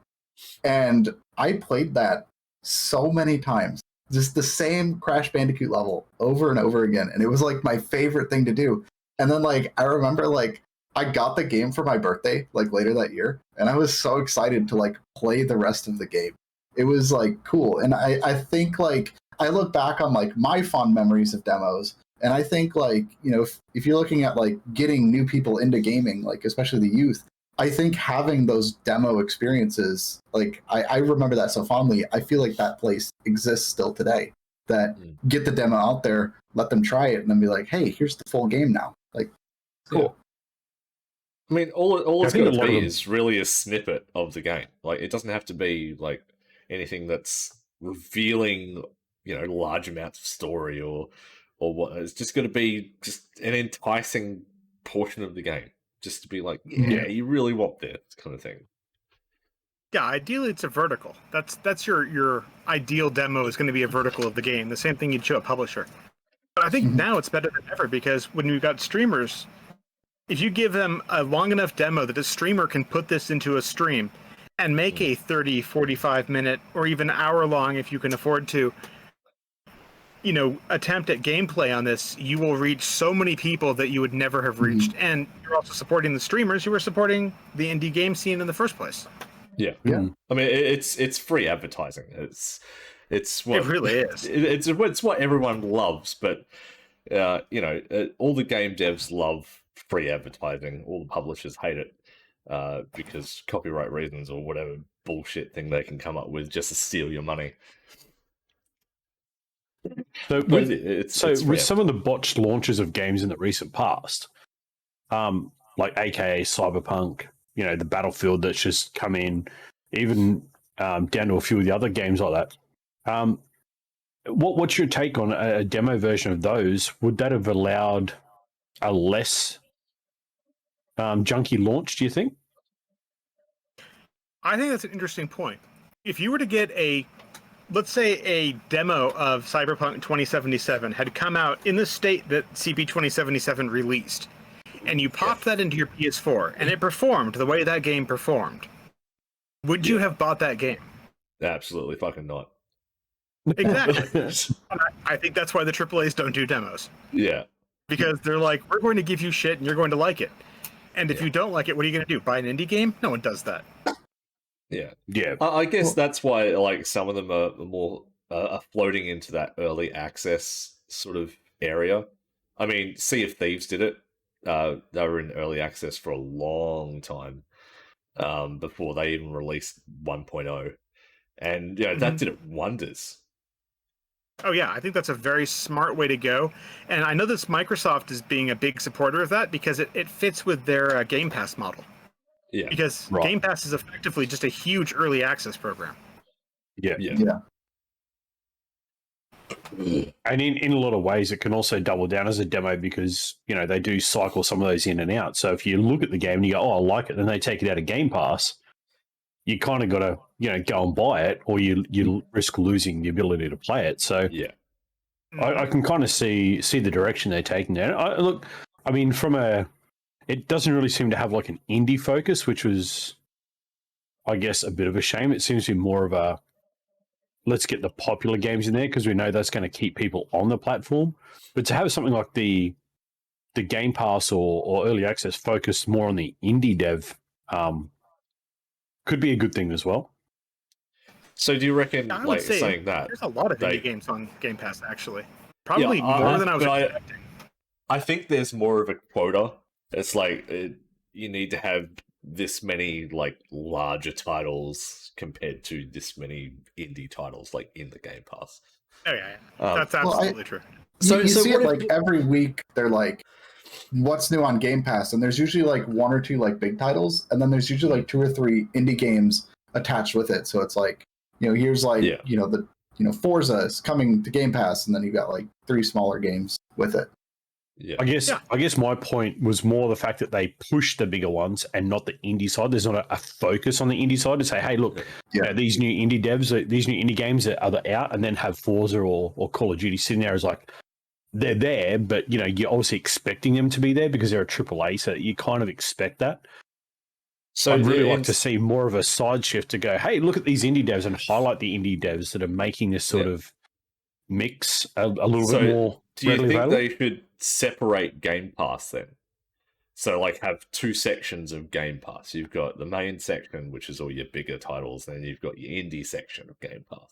And I played that so many times. Just the same Crash Bandicoot level over and over again. And it was like my favorite thing to do. And then like I remember like I got the game for my birthday like later that year, and I was so excited to like play the rest of the game. It was like cool. And I think like I look back on like my fond memories of demos, and I think like, if you're looking at like getting new people into gaming, like especially the youth, I think having those demo experiences, like I remember that so fondly. I feel like that place exists still today. that get the demo out there, let them try it, and then be like, hey, here's the full game now. Like, cool. I mean, all it's think going a to lot be of them- is really a snippet of the game. Like, it doesn't have to be like anything that's revealing, large amounts of story or what. It's just going to be just an enticing portion of the game, just to be like, you really want this kind of thing. Yeah, ideally it's a vertical. That's your ideal demo is going to be a vertical of the game. The same thing you'd show a publisher. But I think now it's better than ever because when we've got streamers, if you give them a long enough demo that a streamer can put this into a stream and make a 30, 45 minute or even hour long, if you can afford to, attempt at gameplay on this, you will reach so many people that you would never have reached. And you're also supporting the streamers who were supporting the indie game scene in the first place. Yeah. I mean, it's free advertising. It's what It really is. It's what everyone loves, but all the game devs love free advertising. All the publishers hate it because copyright reasons or whatever bullshit thing they can come up with just to steal your money. So But with free some of the botched launches of games in the recent past, like AKA Cyberpunk, the Battlefield that's just come in, even down to a few of the other games like that. What's your take on a demo version of those? Would that have allowed a less junky launch, do you think? I think that's an interesting point. If you were to get let's say a demo of Cyberpunk 2077 had come out in the state that CP 2077 released, and you popped that into your PS4, and it performed the way that game performed, would you have bought that game? Absolutely fucking not. Exactly. I think that's why the AAAs don't do demos. Yeah. Because they're like, we're going to give you shit, and you're going to like it. And if you don't like it, what are you going to do? Buy an indie game? No one does that. Yeah. Yeah. I guess that's why like some of them are more are floating into that early access sort of area. I mean, Sea of Thieves did it. They were in early access for a long time before they even released 1.0. And that did it wonders. Oh yeah, I think that's a very smart way to go. And I know this Microsoft is being a big supporter of that because it fits with their Game Pass model. Yeah. Because Game Pass is effectively just a huge early access program. Yeah. And in a lot of ways, it can also double down as a demo because, they do cycle some of those in and out. So if you look at the game and you go, oh, I like it, then they take it out of Game Pass, you kind of got to, go and buy it or you risk losing the ability to play it. So I can kind of see the direction they're taking there. It doesn't really seem to have like an indie focus, which was, I guess, a bit of a shame. It seems to be more of a, let's get the popular games in there because we know that's going to keep people on the platform. But to have something like the Game Pass or early access focused more on the indie dev could be a good thing as well. So do you reckon, I would say saying that? There's a lot of indie games on Game Pass, actually. Probably more than I was expecting. I think there's more of a quota. It's like you need to have this many like larger titles compared to this many indie titles like in the Game Pass. Oh yeah. That's absolutely true. So you see it like every week. They're like, what's new on Game Pass? And there's usually like one or two like big titles, and then there's usually like two or three indie games attached with it. So it's like, here's like Forza is coming to Game Pass, and then you got like three smaller games with it. Yeah. I guess my point was more the fact that they push the bigger ones and not the indie side. There's not a focus on the indie side to say, hey, look, these new indie devs, these new indie games that are out, and then have Forza or Call of Duty sitting there as like, they're there, but you're obviously expecting them to be there because they're a AAA, so you kind of expect that. So I'd really like to see more of a side shift to go, hey, look at these indie devs and highlight the indie devs that are making this sort of mix a little bit more. Do you think available? they should separate Game Pass then? So like have two sections of Game Pass. You've got the main section, which is all your bigger titles, then you've got your indie section of Game Pass.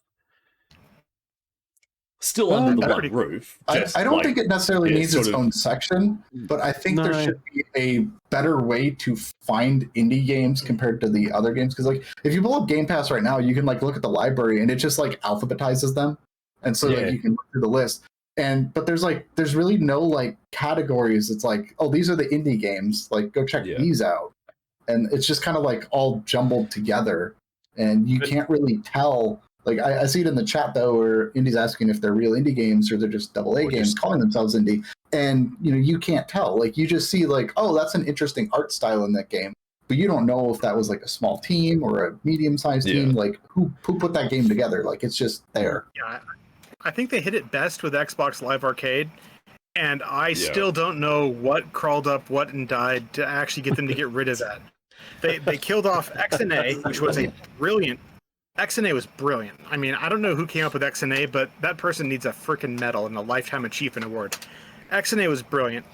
Still under the one roof. I don't think it necessarily needs its own section, but I think there should be a better way to find indie games compared to the other games. Because like if you pull up Game Pass right now, you can like look at the library and it just like alphabetizes them. and so like you can look through the list. But there's really no like categories. It's like, oh, these are the indie games. Like, go check these out. And it's just kind of like all jumbled together, and you can't really tell. Like, I see it in the chat though, where indie's asking if they're real indie games or they're just AA games calling themselves indie. And you can't tell. Like, you just see like, oh, that's an interesting art style in that game, but you don't know if that was like a small team or a medium-sized team. Like, who put that game together? Like, it's just there. Yeah, I think they hit it best with Xbox Live Arcade, and I still don't know what crawled up what and died to actually get them to get rid of that. They killed off XNA, which was a brilliant. XNA was brilliant. I mean, I don't know who came up with XNA, but that person needs a freaking medal and a Lifetime Achievement Award. XNA was brilliant.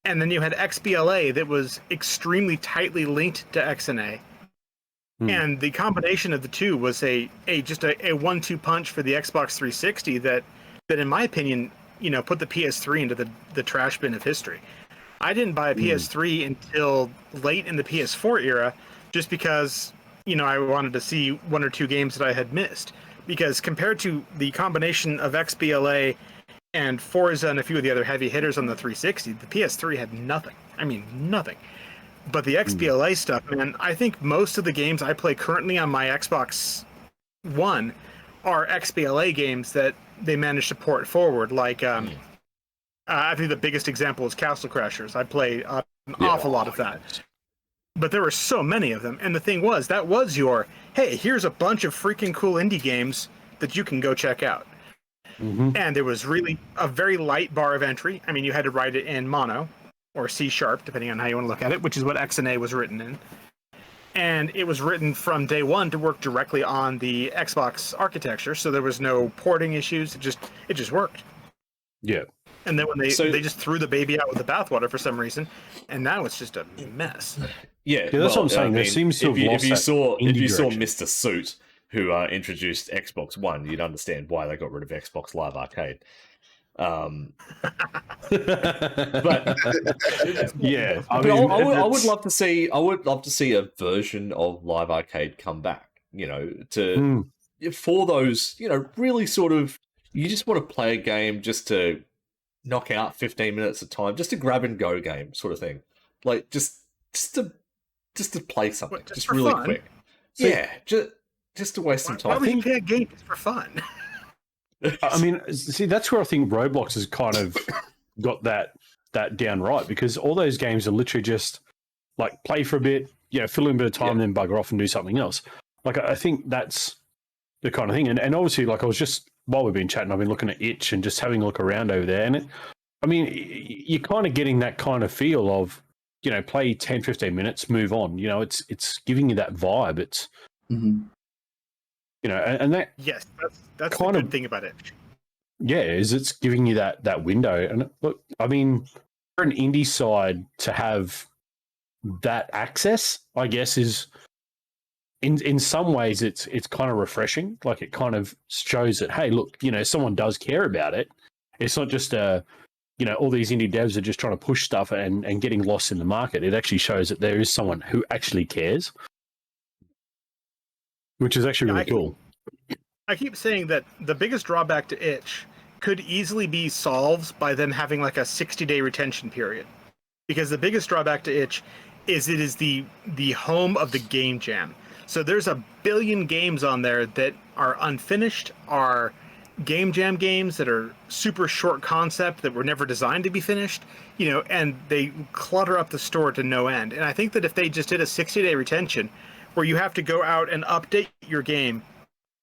And then you had XBLA that was extremely tightly linked to XNA. And the combination of the two was a 1-2 punch for the Xbox 360 that in my opinion, put the PS3 into the trash bin of history. I didn't buy a PS3 until late in the PS4 era, just because I wanted to see one or two games that I had missed. Because compared to the combination of XBLA and Forza and a few of the other heavy hitters on the 360, the PS3 had nothing. I mean, nothing. But the XBLA stuff, man, I think most of the games I play currently on my Xbox One are XBLA games that they managed to port forward. Like, I think the biggest example is Castle Crashers. I play an awful lot of that. But there were so many of them. And the thing was, that was your, hey, here's a bunch of freaking cool indie games that you can go check out. And there was really a very light bar of entry. I mean, you had to write it in mono or C#, depending on how you want to look at it, which is what XNA was written in. And it was written from day one to work directly on the Xbox architecture, so there was no porting issues. It just worked. Yeah. And then when they just threw the baby out with the bathwater for some reason, and now it's just a mess. Yeah, that's what I'm saying. There seems to have lost if you saw direction. Mr. Suit, who introduced Xbox One, you'd understand why they got rid of Xbox Live Arcade. But yeah, I would love to see a version of Live Arcade come back. For those really sort of, you just want to play a game just to knock out 15 minutes at a time, just a grab and go game sort of thing, like just to play something just really fun. Quick. So, just to waste some time. Why would you play a game just for fun? I mean, see, that's where I think Roblox has kind of got that down right, because all those games are literally just like play for a bit, fill in a bit of time, then bugger off and do something else. Like, I think that's the kind of thing. And obviously, like, I was just, while we've been chatting, I've been looking at Itch and just having a look around over there. And you're kind of getting that kind of feel of, play 10, 15 minutes, move on. It's giving you that vibe. It's, and that that's kind the good thing about it. Yeah, is it's giving you that window. And look, I mean, for an indie side to have that access, I guess, is in some ways it's kind of refreshing. Like, it kind of shows that, hey, look, someone does care about it. It's not just all these indie devs are just trying to push stuff and getting lost in the market. It actually shows that there is someone who actually cares, which is actually really cool. I keep saying that the biggest drawback to Itch could easily be solved by them having like a 60-day retention period. Because the biggest drawback to Itch is it is the home of the game jam. So there's a billion games on there that are unfinished, are game jam games that are super short concept that were never designed to be finished, and they clutter up the store to no end. And I think that if they just did a 60-day retention where you have to go out and update your game,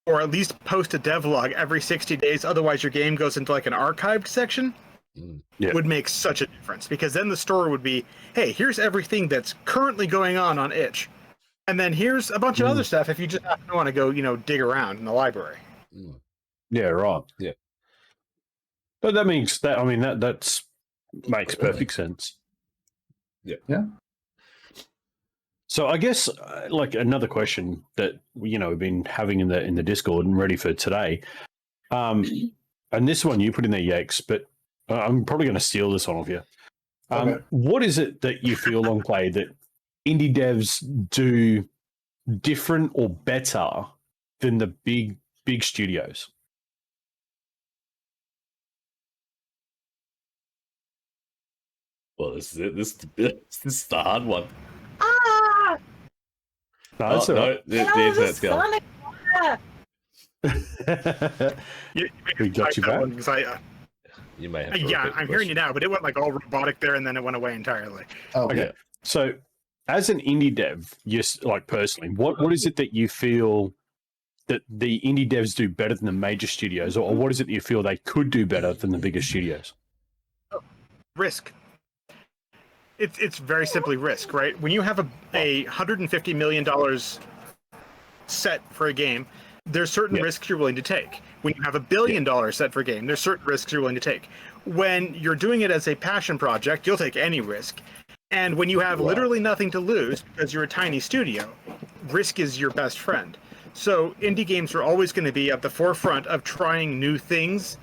or at least post a devlog every 60 days, otherwise your game goes into like an archived section, would make such a difference. Because then the store would be, hey, here's everything that's currently going on Itch. And then here's a bunch of other stuff if you just happen to want to go, dig around in the library. Yeah, right. Yeah. But that means that, I mean, that's makes perfect sense. Yeah. Yeah. So I guess like another question that we've been having in the Discord and ready for today, and this one you put in there, Yakes, but I'm probably going to steal this one off you. Okay. What is it that you feel, Longplay, that indie devs do different or better than the big studios? Well, this is it. This is the hard one. Ah! No, that's all right. The internet's going. Sonic. We got you back. You may have to Yeah, repeat the I'm hearing you question. now, but it went like all robotic there, and then it went away entirely. Okay. So, as an indie dev, like personally, what is it that you feel that the indie devs do better than the major studios, or what is it that you feel they could do better than the bigger studios? Risk. It's very simply risk, right? When you have a $150 million set for a game, there's certain risks you're willing to take. When you have $1 billion set for a game, there's certain risks you're willing to take. When you're doing it as a passion project, you'll take any risk. And when you have literally nothing to lose because you're a tiny studio, risk is your best friend. So indie games are always going to be at the forefront of trying new things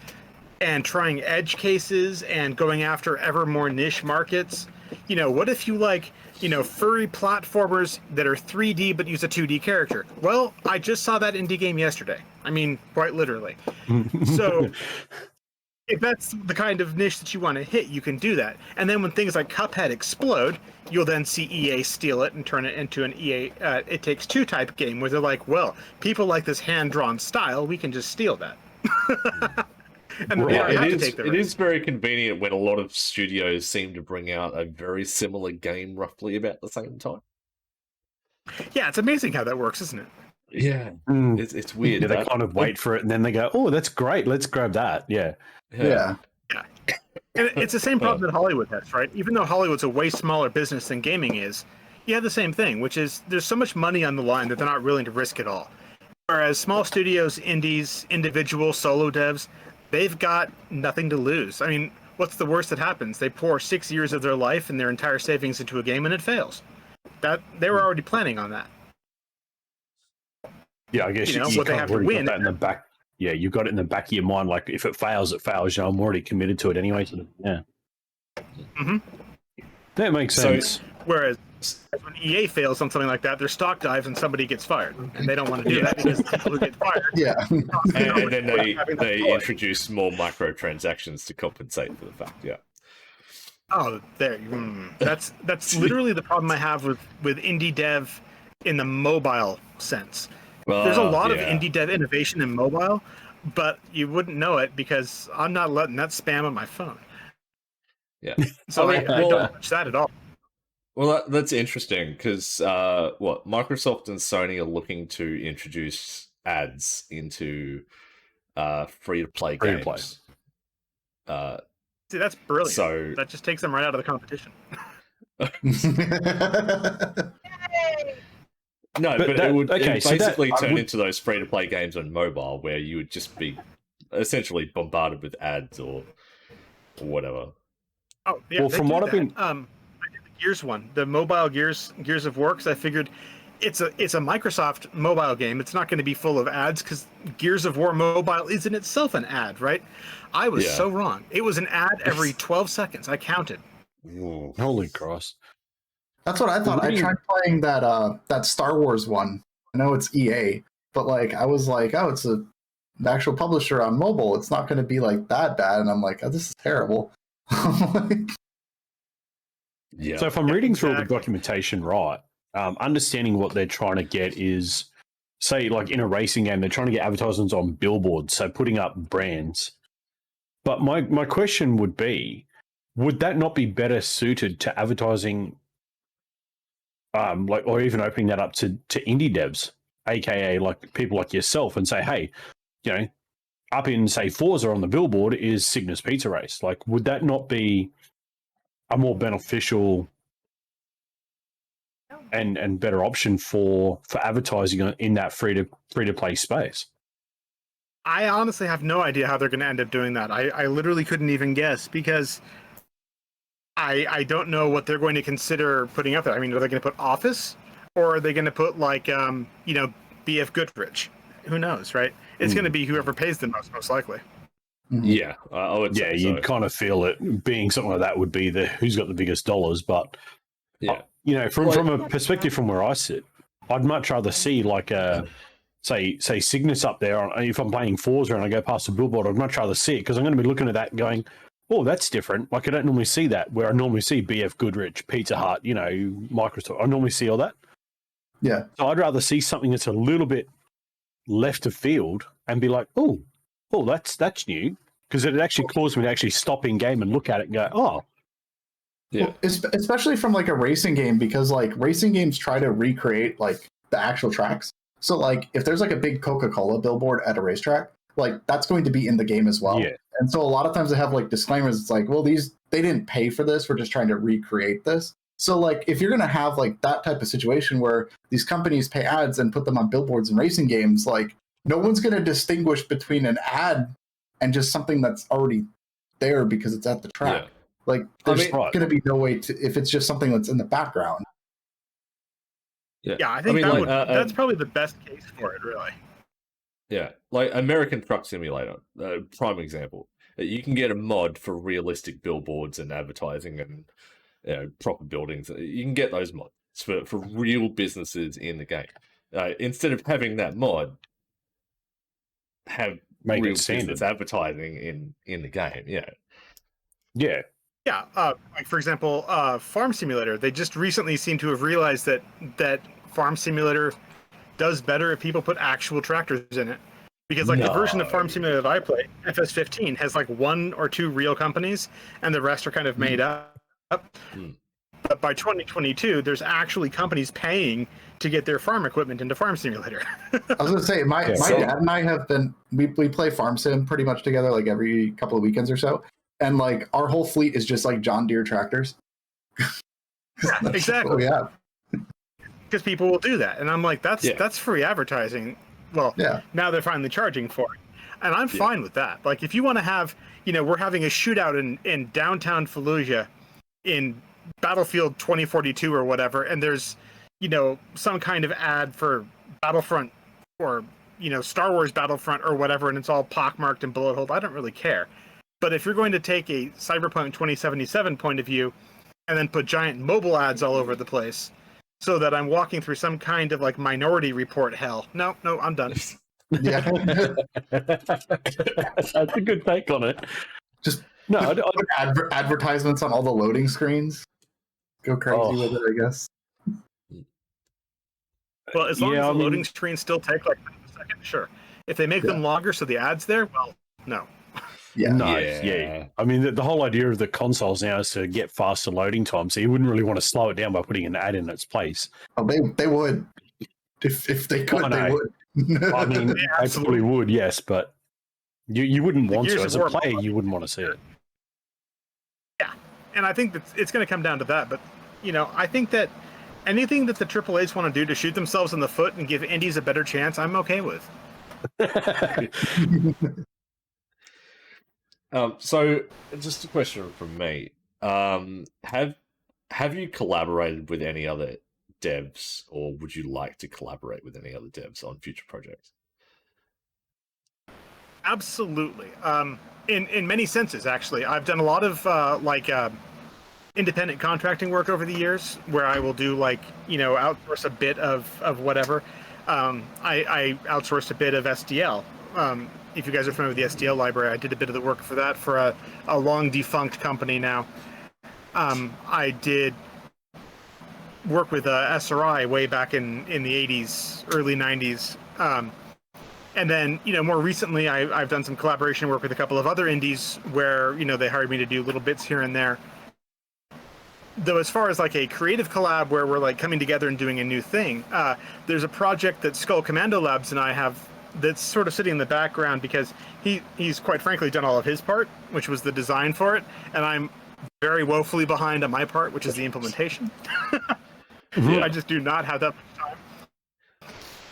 and trying edge cases and going after ever more niche markets. You know, what if you like, furry platformers that are 3D but use a 2D character? Well, I just saw that indie game yesterday. I mean, quite literally. So if that's the kind of niche that you want to hit, you can do that. And then when things like Cuphead explode, you'll then see EA steal it and turn it into an EA It Takes Two type game where they're like, well, people like this hand-drawn style, we can just steal that. And they don't have to take the risk. It is very convenient when a lot of studios seem to bring out a very similar game roughly about the same time. Yeah, it's amazing how that works, isn't it? Yeah, it's weird. Yeah, they kind of wait for it, and then they go, "Oh, that's great. Let's grab that." Yeah. Yeah. And it's the same problem that Hollywood has, right? Even though Hollywood's a way smaller business than gaming is, you have the same thing, which is there's so much money on the line that they're not willing to risk it all. Whereas small studios, indies, individual solo devs, they've got nothing to lose. I mean, what's the worst that happens? They pour 6 years of their life and their entire savings into a game and it fails. That they were already planning on that. Yeah, I guess you what they have to win. Got that in the back. Yeah, you've got it in the back of your mind. Like, if it fails, it fails. I'm already committed to it anyway. So, yeah. Mm-hmm. That makes sense. Whereas when EA fails on something like that, their stock dives and somebody gets fired, and they don't want to do that because the people who get fired. Yeah. And then they introduce more microtransactions to compensate for the fact. Yeah. Oh, there. That's literally the problem I have with indie dev in the mobile sense. There's a lot of indie dev innovation in mobile, but you wouldn't know it because I'm not letting that spam on my phone. Yeah. So I don't touch that at all. Well, that's interesting because Microsoft and Sony are looking to introduce ads into free-to-play games. See, that's brilliant. So that just takes them right out of the competition. No, but it would so basically turn into those free-to-play games on mobile where you would just be essentially bombarded with ads or whatever. Oh, yeah. Well, from what I've been, I did the Gears one, the mobile Gears of War, because I figured it's a Microsoft mobile game. It's not going to be full of ads because Gears of War mobile is in itself an ad, right? I was so wrong. It was an ad every 12 seconds. I counted. Ooh. Holy cross! That's what I thought. I tried playing that Star Wars one. I know it's EA, but like I was like, oh, it's an actual publisher on mobile. It's not going to be like that bad. And I'm like, oh, this is terrible. Yeah. So if I'm reading through all the documentation right, understanding what they're trying to get is, say, like in a racing game, they're trying to get advertisements on billboards, so putting up brands. But my question would be, would that not be better suited to advertising, or even opening that up to indie devs, aka like people like yourself, and say, hey, up in say Forza on the billboard is Cygnus Pizza Race. Like, would that not be a more beneficial and better option for advertising in that free to play space? I honestly have no idea how they're going to end up doing that. I literally couldn't even guess because I don't know what they're going to consider putting up there. I mean, are they going to put Office or are they going to put like BF Goodrich? Who knows, right? It's going to be whoever pays the most likely. Yeah, I would say so. You'd kind of feel it being something like that would be the who's got the biggest dollars. But from a perspective from where I sit, I'd much rather see like say Cygnus up there. If I'm playing Forza and I go past the billboard, I'd much rather see it because I'm going to be looking at that and going, oh, that's different. Like I don't normally see that. Where I normally see BF Goodrich, Pizza Hut, Microsoft. I normally see all that. Yeah. So I'd rather see something that's a little bit left of field and be like, oh, that's new, because it actually caused me to actually stop in game and look at it and go, oh, Yeah. Well, especially from like a racing game, because like racing games try to recreate like the actual tracks. So like if there's like a big Coca-Cola billboard at a racetrack, like that's going to be in the game as well. Yeah. And so a lot of times they have like disclaimers. It's like, well, they didn't pay for this. We're just trying to recreate this. So like if you're going to have like that type of situation where these companies pay ads and put them on billboards in racing games, like no one's going to distinguish between an ad and just something that's already there because it's at the track. Yeah. Like there's right. going to be no way to, if it's just something that's in the background. Yeah, I think that's probably the best case for it, really. Yeah, like American Truck Simulator, prime example. You can get a mod for realistic billboards and advertising and proper buildings. You can get those mods for real businesses in the game. Instead of having that mod, have Make real it standard. business advertising in the game. Yeah. Yeah. Yeah, like for example, Farm Simulator. They just recently seem to have realized that Farm Simulator does better if people put actual tractors in it. Because like the version of Farm Simulator that I play, FS15, has like 1 or 2 real companies, and the rest are kind of made up. But by 2022, there's actually companies paying to get their farm equipment into Farm Simulator. I was going to say, my dad and I have been, we play Farm Sim pretty much together, like every couple of weekends or so. And like our whole fleet is just like John Deere tractors. Yeah, exactly. Yeah. Because people will do that. And I'm like, that's free advertising. Well, now they're finally charging for it. And I'm fine with that. Like if you want to have, we're having a shootout in downtown Fallujah in Battlefield 2042 or whatever, and there's, some kind of ad for Battlefront or, Star Wars Battlefront or whatever, and it's all pockmarked and bullet hole. I don't really care. But if you're going to take a Cyberpunk 2077 point of view and then put giant mobile ads all over the place so that I'm walking through some kind of like Minority Report hell. No, I'm done. Yeah. That's a good take on it. Just put advertisements on all the loading screens. Go crazy with it, I guess. Well, as long as the loading screens still take like a second, sure. If they make them longer so the ad's there, well, no. Yeah. Nice. Yeah. I mean, the whole idea of the consoles now is to get faster loading time, so you wouldn't really want to slow it down by putting an ad in its place. Oh, they would. If they could, they would. I mean, they probably would, yes, but you wouldn't want to. As a player, you wouldn't want to see it. Yeah, and I think that it's going to come down to that. But, I think that anything that the AAAs want to do to shoot themselves in the foot and give indies a better chance, I'm okay with. So just a question from me. Have you collaborated with any other devs, or would you like to collaborate with any other devs on future projects? Absolutely. In many senses, actually. I've done a lot of independent contracting work over the years where I will do outsource a bit of whatever. I outsourced a bit of SDL. If you guys are familiar with the SDL library, I did a bit of the work for that for a long defunct company now. I did work with SRI way back in the 80s, early 90s. And then, more recently, I've done some collaboration work with a couple of other indies where, they hired me to do little bits here and there. Though as far as like a creative collab where we're like coming together and doing a new thing, there's a project that Skull Commando Labs and I have that's sort of sitting in the background because he's quite frankly done all of his part, which was the design for it, and I'm very woefully behind on my part, which is the implementation. I just do not have that much time.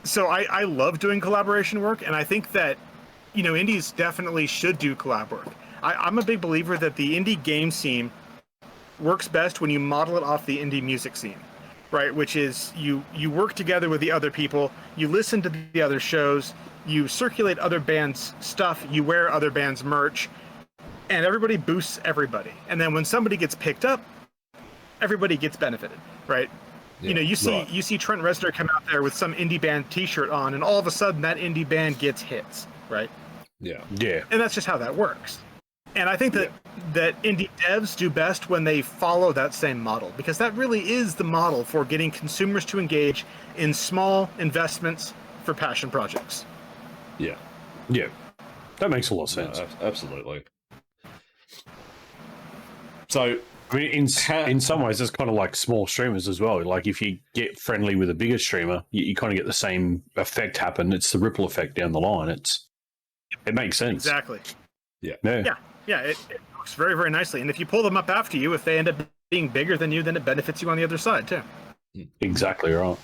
So I love doing collaboration work, and I think that, indies definitely should do collab work. I'm a big believer that the indie game scene works best when you model it off the indie music scene, right? Which is you work together with the other people, you listen to the other shows, you circulate other bands' stuff, you wear other bands' merch, and everybody boosts everybody. And then when somebody gets picked up, everybody gets benefited, right? Yeah, you see Trent Reznor come out there with some indie band T-shirt on, and all of a sudden that indie band gets hits, right? Yeah. Yeah. And that's just how that works. And I think that indie devs do best when they follow that same model, because that really is the model for getting consumers to engage in small investments for passion projects. Yeah. Yeah, that makes a lot of sense. No, absolutely. So, I mean, in some ways, it's kind of like small streamers as well. Like if you get friendly with a bigger streamer, you kind of get the same effect happen. It's the ripple effect down the line. It makes sense. Exactly. Yeah. Yeah, it works very, very nicely. And if you pull them up after you, if they end up being bigger than you, then it benefits you on the other side too. Exactly right.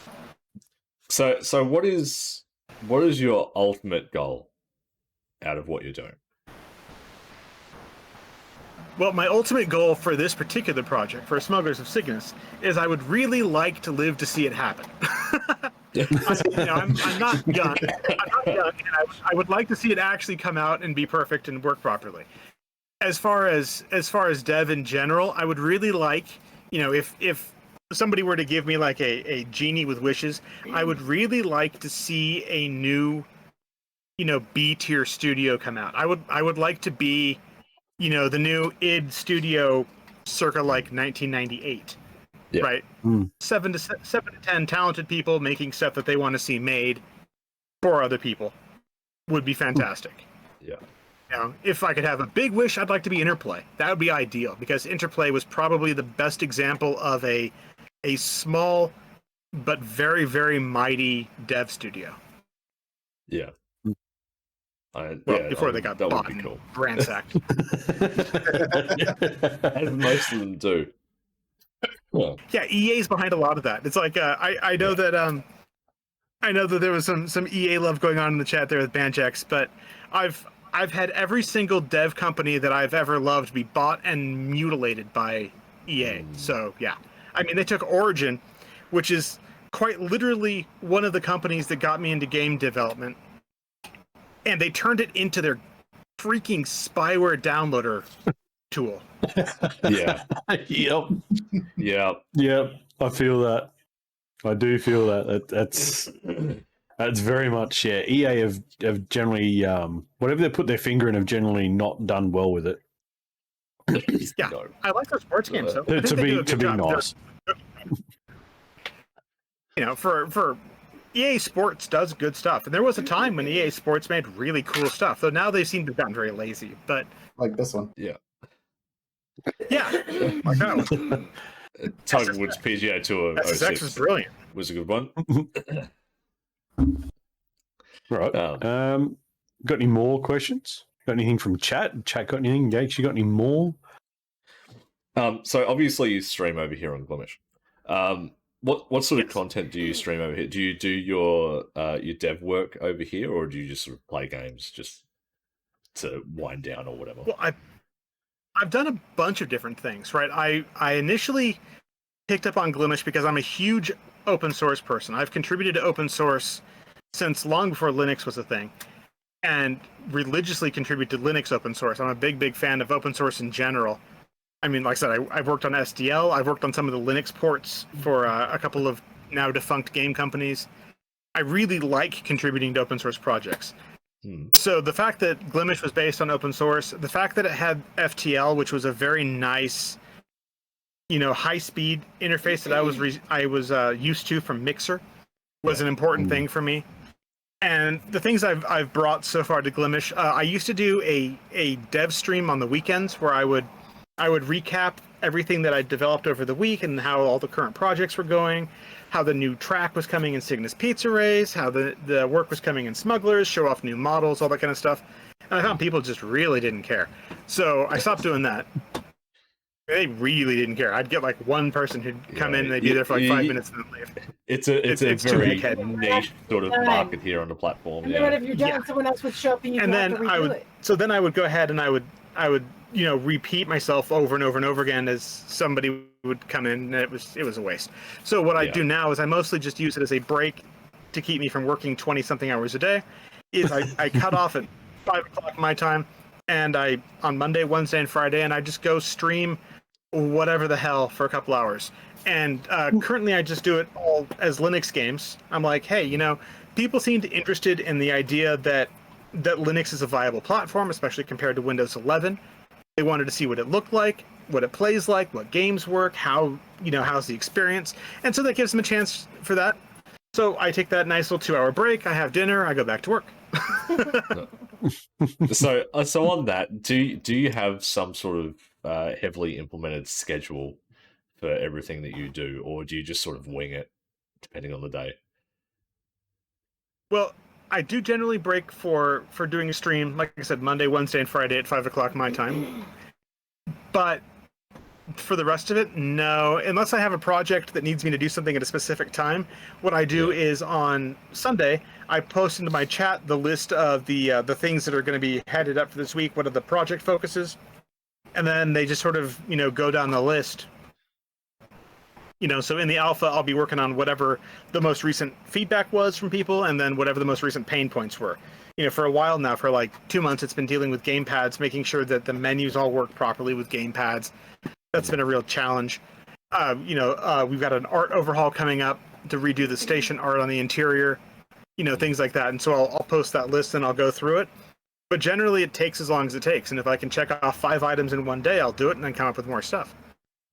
So what is your ultimate goal out of what you're doing? Well, my ultimate goal for this particular project, for Smugglers of Cygnus, is I would really like to live to see it happen. I'm not young. And I would like to see it actually come out and be perfect and work properly. As far as dev in general, I would really like, if somebody were to give me like a genie with wishes, I would really like to see a new, B tier studio come out. I would like to be, the new id studio circa like 1998. Yeah. Right? 7 to 10 talented people making stuff that they want to see made for other people would be fantastic. Yeah. If I could have a big wish, I'd like to be Interplay. That would be ideal, because Interplay was probably the best example of a small but very, very mighty dev studio. Yeah. Before they got that bought would be cool. and ransacked. As most of them do. Well, Yeah, EA's behind a lot of that. It's like I know that there was some EA love going on in the chat there with Banjax, but I've had every single dev company that I've ever loved be bought and mutilated by EA. So yeah, I mean, they took Origin, which is quite literally one of the companies that got me into game development, and they turned it into their freaking spyware downloader tool. yeah. Yep. Yeah. Yep. I feel that. I do feel that. That's very much, yeah. EA have generally, whatever they put their finger in, have generally not done well with it. Yeah, No. I like their sports games though. I think To they do be a good job. nice. For EA Sports does good stuff, and there was a time when EA Sports made really cool stuff. Though now they seem to have gotten very lazy. But Like this one. Yeah. yeah, like that one. Tiger Woods PGA Tour SSX was 06 brilliant. was a good one. Right. Got any more questions? Got anything from chat? Chat got anything? Gates, you got any more? So obviously you stream over here on Glimesh. What sort of content do you stream over here? Do you do your dev work over here, or do you just sort of play games just to wind down or whatever? Well, I've done a bunch of different things, right? I initially picked up on Glimesh because I'm a huge open source person. I've contributed to open source since long before Linux was a thing, and religiously contribute to Linux open source. I'm a big fan of open source in general. I mean, like I said, I've worked on SDL. I've worked on some of the Linux ports for a couple of now defunct game companies. I really like contributing to open source projects. So the fact that Glimesh was based on open source, the fact that it had FTL, which was a very nice, high-speed interface that I was used to from Mixer, was an important thing for me. And the things I've brought so far to Glimesh, I used to do a dev stream on the weekends where I would recap everything that I developed over the week and how all the current projects were going, how the new track was coming in Cygnus Pizza Race, how the work was coming in Smugglers, show off new models, all that kind of stuff. And I found people just really didn't care. So I stopped doing that. They really didn't care. I'd get like one person who'd come in and they'd be there for like 5 minutes and then leave. It's a too very big-headed. niche sort of market here on the platform. And then if you're done, someone else would show up and you And have then to redo it. so then I would go ahead and I would repeat myself over and over and over again as somebody would come in, and it was a waste. So what I do now is I mostly just use it as a break to keep me from working 20-something hours a day. Is I cut off at 5 o'clock my time, and I on Monday, Wednesday, and Friday, and I just go stream whatever the hell for a couple hours. And currently I just do it all as Linux games. I'm like, hey, people seem interested in the idea that Linux is a viable platform, especially compared to Windows 11. They wanted to see what it looked like, what it plays like, what games work, how's the experience, and so that gives them a chance for that. So I take that nice little 2-hour break. I have dinner. I go back to work. So on that, do you have some sort of heavily implemented schedule for everything that you do, or do you just sort of wing it depending on the day? Well, I do generally break for doing a stream, like I said, Monday, Wednesday, and Friday at 5 o'clock my time. But for the rest of it, no. Unless I have a project that needs me to do something at a specific time, what I do is on Sunday, I post into my chat the list of the things that are going to be headed up for this week. What are the project focuses? And then they just sort of go down the list. So in the alpha, I'll be working on whatever the most recent feedback was from people, and then whatever the most recent pain points were. For a while now, for like 2 months, it's been dealing with gamepads, making sure that the menus all work properly with gamepads. That's been a real challenge. We've got an art overhaul coming up to redo the station art on the interior, things like that. And so I'll post that list and I'll go through it. But generally, it takes as long as it takes. And if I can check off 5 items in one day, I'll do it and then come up with more stuff.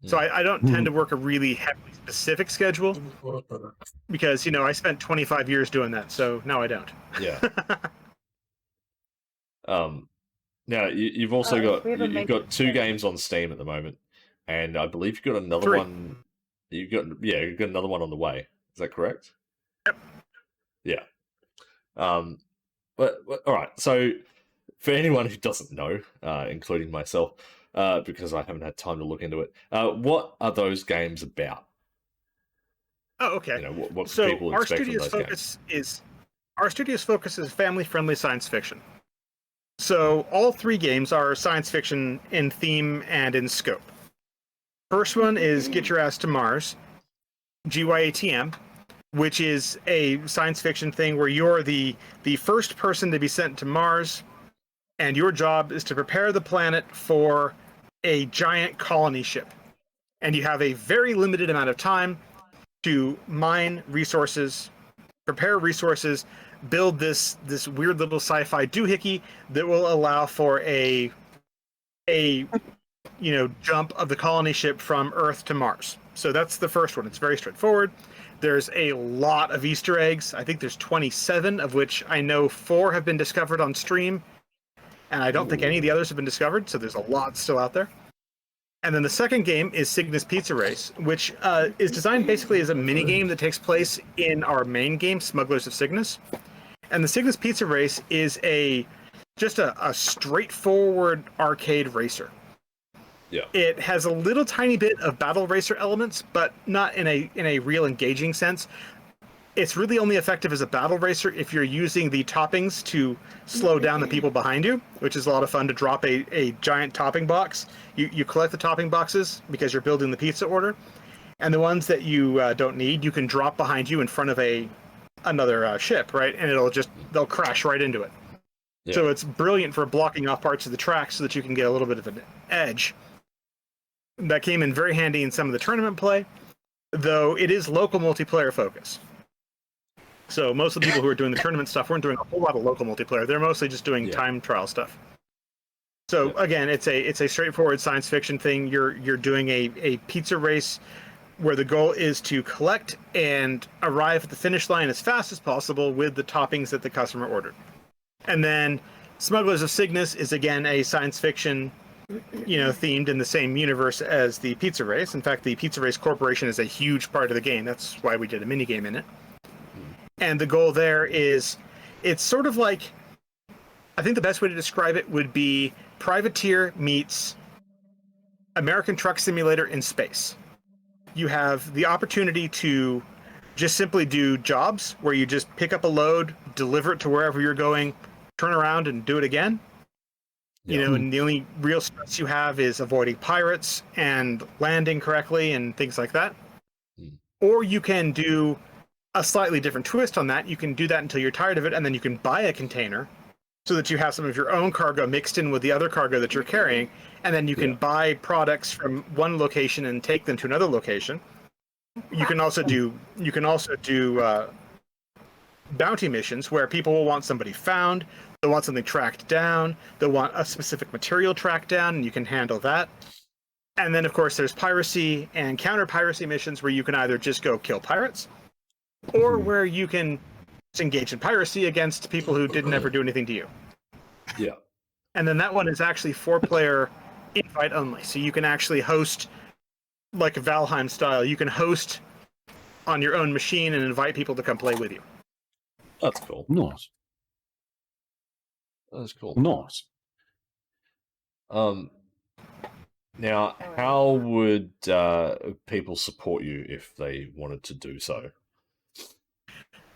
So I don't tend to work a really heavily specific schedule because, I spent 25 years doing that. So no, I don't. Yeah. Now you've also you've got 2 games on Steam at the moment, and I believe you've got another 3. one. You've got another one on the way. Is that correct? Yep. Yeah. But all right. So for anyone who doesn't know, including myself, because I haven't had time to look into it, what are those games about? Oh, okay. What so people our expect studio's from those focus games? our studio's focus is family-friendly science fiction. So all 3 games are science fiction in theme and in scope. First one is Get Your Ass to Mars, GYATM, which is a science fiction thing where you're the first person to be sent to Mars, and your job is to prepare the planet for a giant colony ship. And you have a very limited amount of time to mine resources, prepare resources, build this weird little sci-fi doohickey that will allow for a jump of the colony ship from Earth to Mars. So that's the first one. It's very straightforward. There's a lot of Easter eggs. I think there's 27, of which I know 4 have been discovered on stream, and I don't think any of the others have been discovered, so there's a lot still out there. And then the second game is Cygnus Pizza Race, which is designed basically as a mini game that takes place in our main game, Smugglers of Cygnus. And the Cygnus Pizza Race is just a straightforward arcade racer. Yeah. It has a little tiny bit of battle racer elements, but not in a real engaging sense. It's really only effective as a battle racer if you're using the toppings to slow down the people behind you, which is a lot of fun to drop a giant topping box. You collect the topping boxes because you're building the pizza order, and the ones that you don't need, you can drop behind you in front of another ship, right? And they'll crash right into it. Yeah. So it's brilliant for blocking off parts of the track so that you can get a little bit of an edge. That came in very handy in some of the tournament play, though it is local multiplayer focus. So most of the people who are doing the tournament stuff weren't doing a whole lot of local multiplayer. They're mostly just doing time trial stuff. So again, it's a straightforward science fiction thing. You're doing a pizza race where the goal is to collect and arrive at the finish line as fast as possible with the toppings that the customer ordered. And then Smugglers of Cygnus is again a science fiction, themed in the same universe as the Pizza Race. In fact, the Pizza Race Corporation is a huge part of the game. That's why we did a mini game in it. And the goal there is, it's sort of like, I think the best way to describe it would be Privateer meets American Truck Simulator in space. You have the opportunity to just simply do jobs where you just pick up a load, deliver it to wherever you're going, turn around and do it again. And the only real stress you have is avoiding pirates and landing correctly and things like that. Or you can do a slightly different twist on that. You can do that until you're tired of it, and then you can buy a container so that you have some of your own cargo mixed in with the other cargo that you're carrying, and then you can buy products from one location and take them to another location. You can also do bounty missions where people will want somebody found, They'll want something tracked down. They'll want a specific material tracked down, and you can handle that. And then, of course, there's piracy and counter-piracy missions where you can either just go kill pirates, or where you can engage in piracy against people who didn't ever do anything to you. Yeah. And then that one is actually 4-player invite only. So you can actually host, like Valheim style, you can host on your own machine and invite people to come play with you. That's cool. Nice. That's cool. Nice. Now, how would people support you if they wanted to do so?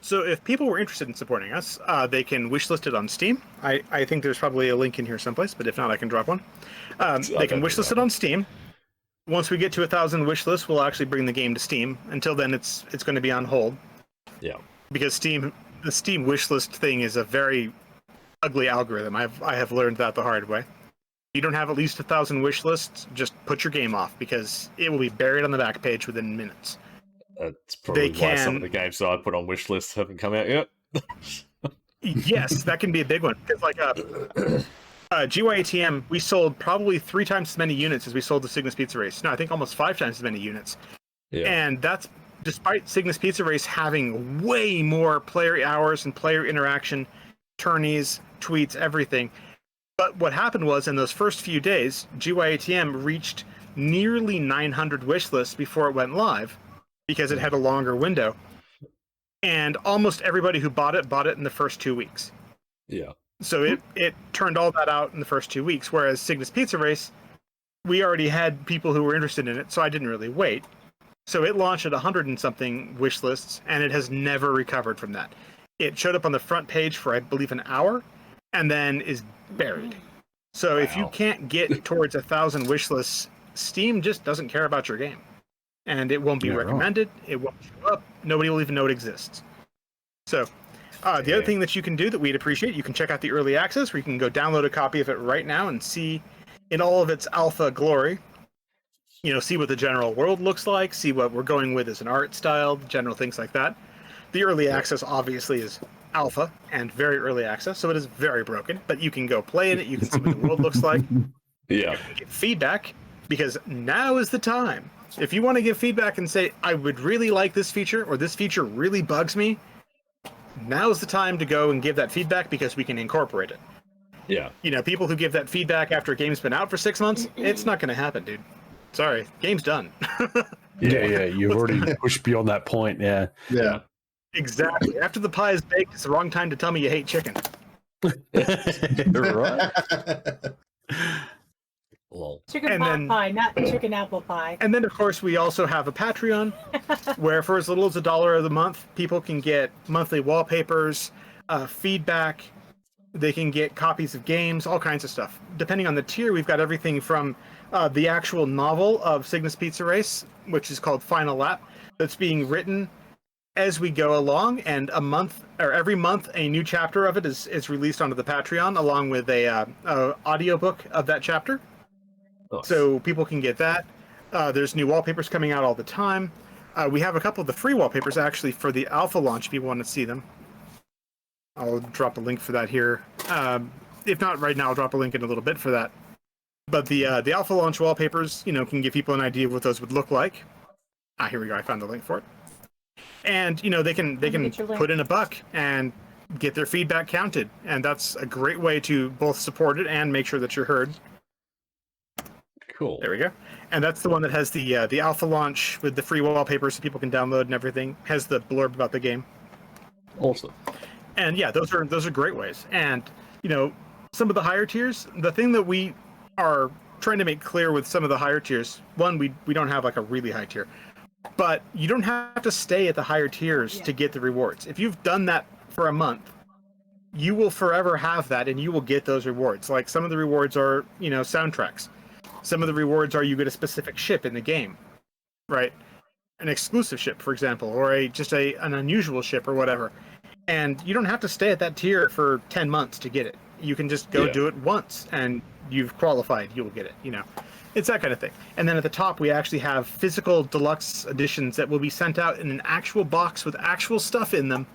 So if people were interested in supporting us, they can wishlist it on Steam. I think there's probably a link in here someplace, but if not, I can drop one. They can wishlist it on Steam. Once we get to 1,000 wishlists, we'll actually bring the game to Steam. Until then, it's going to be on hold. Yeah. Because the Steam wishlist thing is a very ugly algorithm. I have learned that the hard way. If you don't have at least 1,000 wishlists, just put your game off because it will be buried on the back page within minutes. That's probably why some of the games that I put on wish lists haven't come out yet. Yes, that can be a big one. Because like GYATM, we sold probably 3 times as many units as we sold the Cygnus Pizza Race. No, I think almost 5 times as many units. Yeah. And that's despite Cygnus Pizza Race having way more player hours and player interaction, tourneys, tweets, everything. But what happened was in those first few days, GYATM reached nearly 900 wish lists before it went live because it had a longer window. And almost everybody who bought it in the first 2 weeks. Yeah. So it turned all that out in the first 2 weeks, whereas Cygnus Pizza Race, we already had people who were interested in it, so I didn't really wait. So it launched at 100 and something wish lists, and it has never recovered from that. It showed up on the front page for, I believe, an hour, and then is buried. So if you can't get towards 1,000 wish lists, Steam just doesn't care about your game. And it won't be recommended, it won't show up, nobody will even know it exists. So the other thing that you can do that we'd appreciate, you can check out the early access where you can go download a copy of it right now and see in all of its alpha glory, see what the general world looks like, see what we're going with as an art style, general things like that. The early access obviously is alpha and very early access, so it is very broken, but you can go play in it, you can see what the world looks like. Yeah. Get feedback, because now is the time. If you want to give feedback and say, I would really like this feature, or this feature really bugs me, now is the time to go and give that feedback because we can incorporate it. Yeah. People who give that feedback after a game's been out for 6 months, it's not going to happen, dude. Sorry, game's done. Yeah, you've already pushed beyond that point, yeah. Yeah. Exactly. After the pie is baked, it's the wrong time to tell me you hate chicken. Right. Lol. Chicken pot pie, not chicken apple pie. And then, of course, we also have a Patreon, where for as little as $1 a month, people can get monthly wallpapers, feedback. They can get copies of games, all kinds of stuff. Depending on the tier, we've got everything from the actual novel of Cygnus Pizza Race, which is called Final Lap, that's being written as we go along, and every month a new chapter of it is released onto the Patreon, along with a audiobook of that chapter. Nice. So people can get that. There's new wallpapers coming out all the time. We have a couple of the free wallpapers actually for the alpha launch if you want to see them. I'll drop a link for that here. If not right now, I'll drop a link in a little bit for that. But the alpha launch wallpapers, can give people an idea of what those would look like. Here we go. I found the link for it. And they can put in $1 and get their feedback counted, and that's a great way to both support it and make sure that you're heard. Cool. There we go. And that's the one that has the alpha launch with the free wallpapers so people can download and everything. Has the blurb about the game. Awesome. And yeah, those are great ways. And some of the higher tiers, the thing that we are trying to make clear with some of the higher tiers, one, we don't have like a really high tier, but you don't have to stay at the higher tiers to get the rewards. If you've done that for a month, you will forever have that and you will get those rewards. Like some of the rewards are, soundtracks. Some of the rewards are you get a specific ship in the game, right? An exclusive ship, for example, or an unusual ship or whatever. And you don't have to stay at that tier for 10 months to get it. You can just go do it once and you've qualified, you'll get it, It's that kind of thing. And then at the top, we actually have physical deluxe editions that will be sent out in an actual box with actual stuff in them,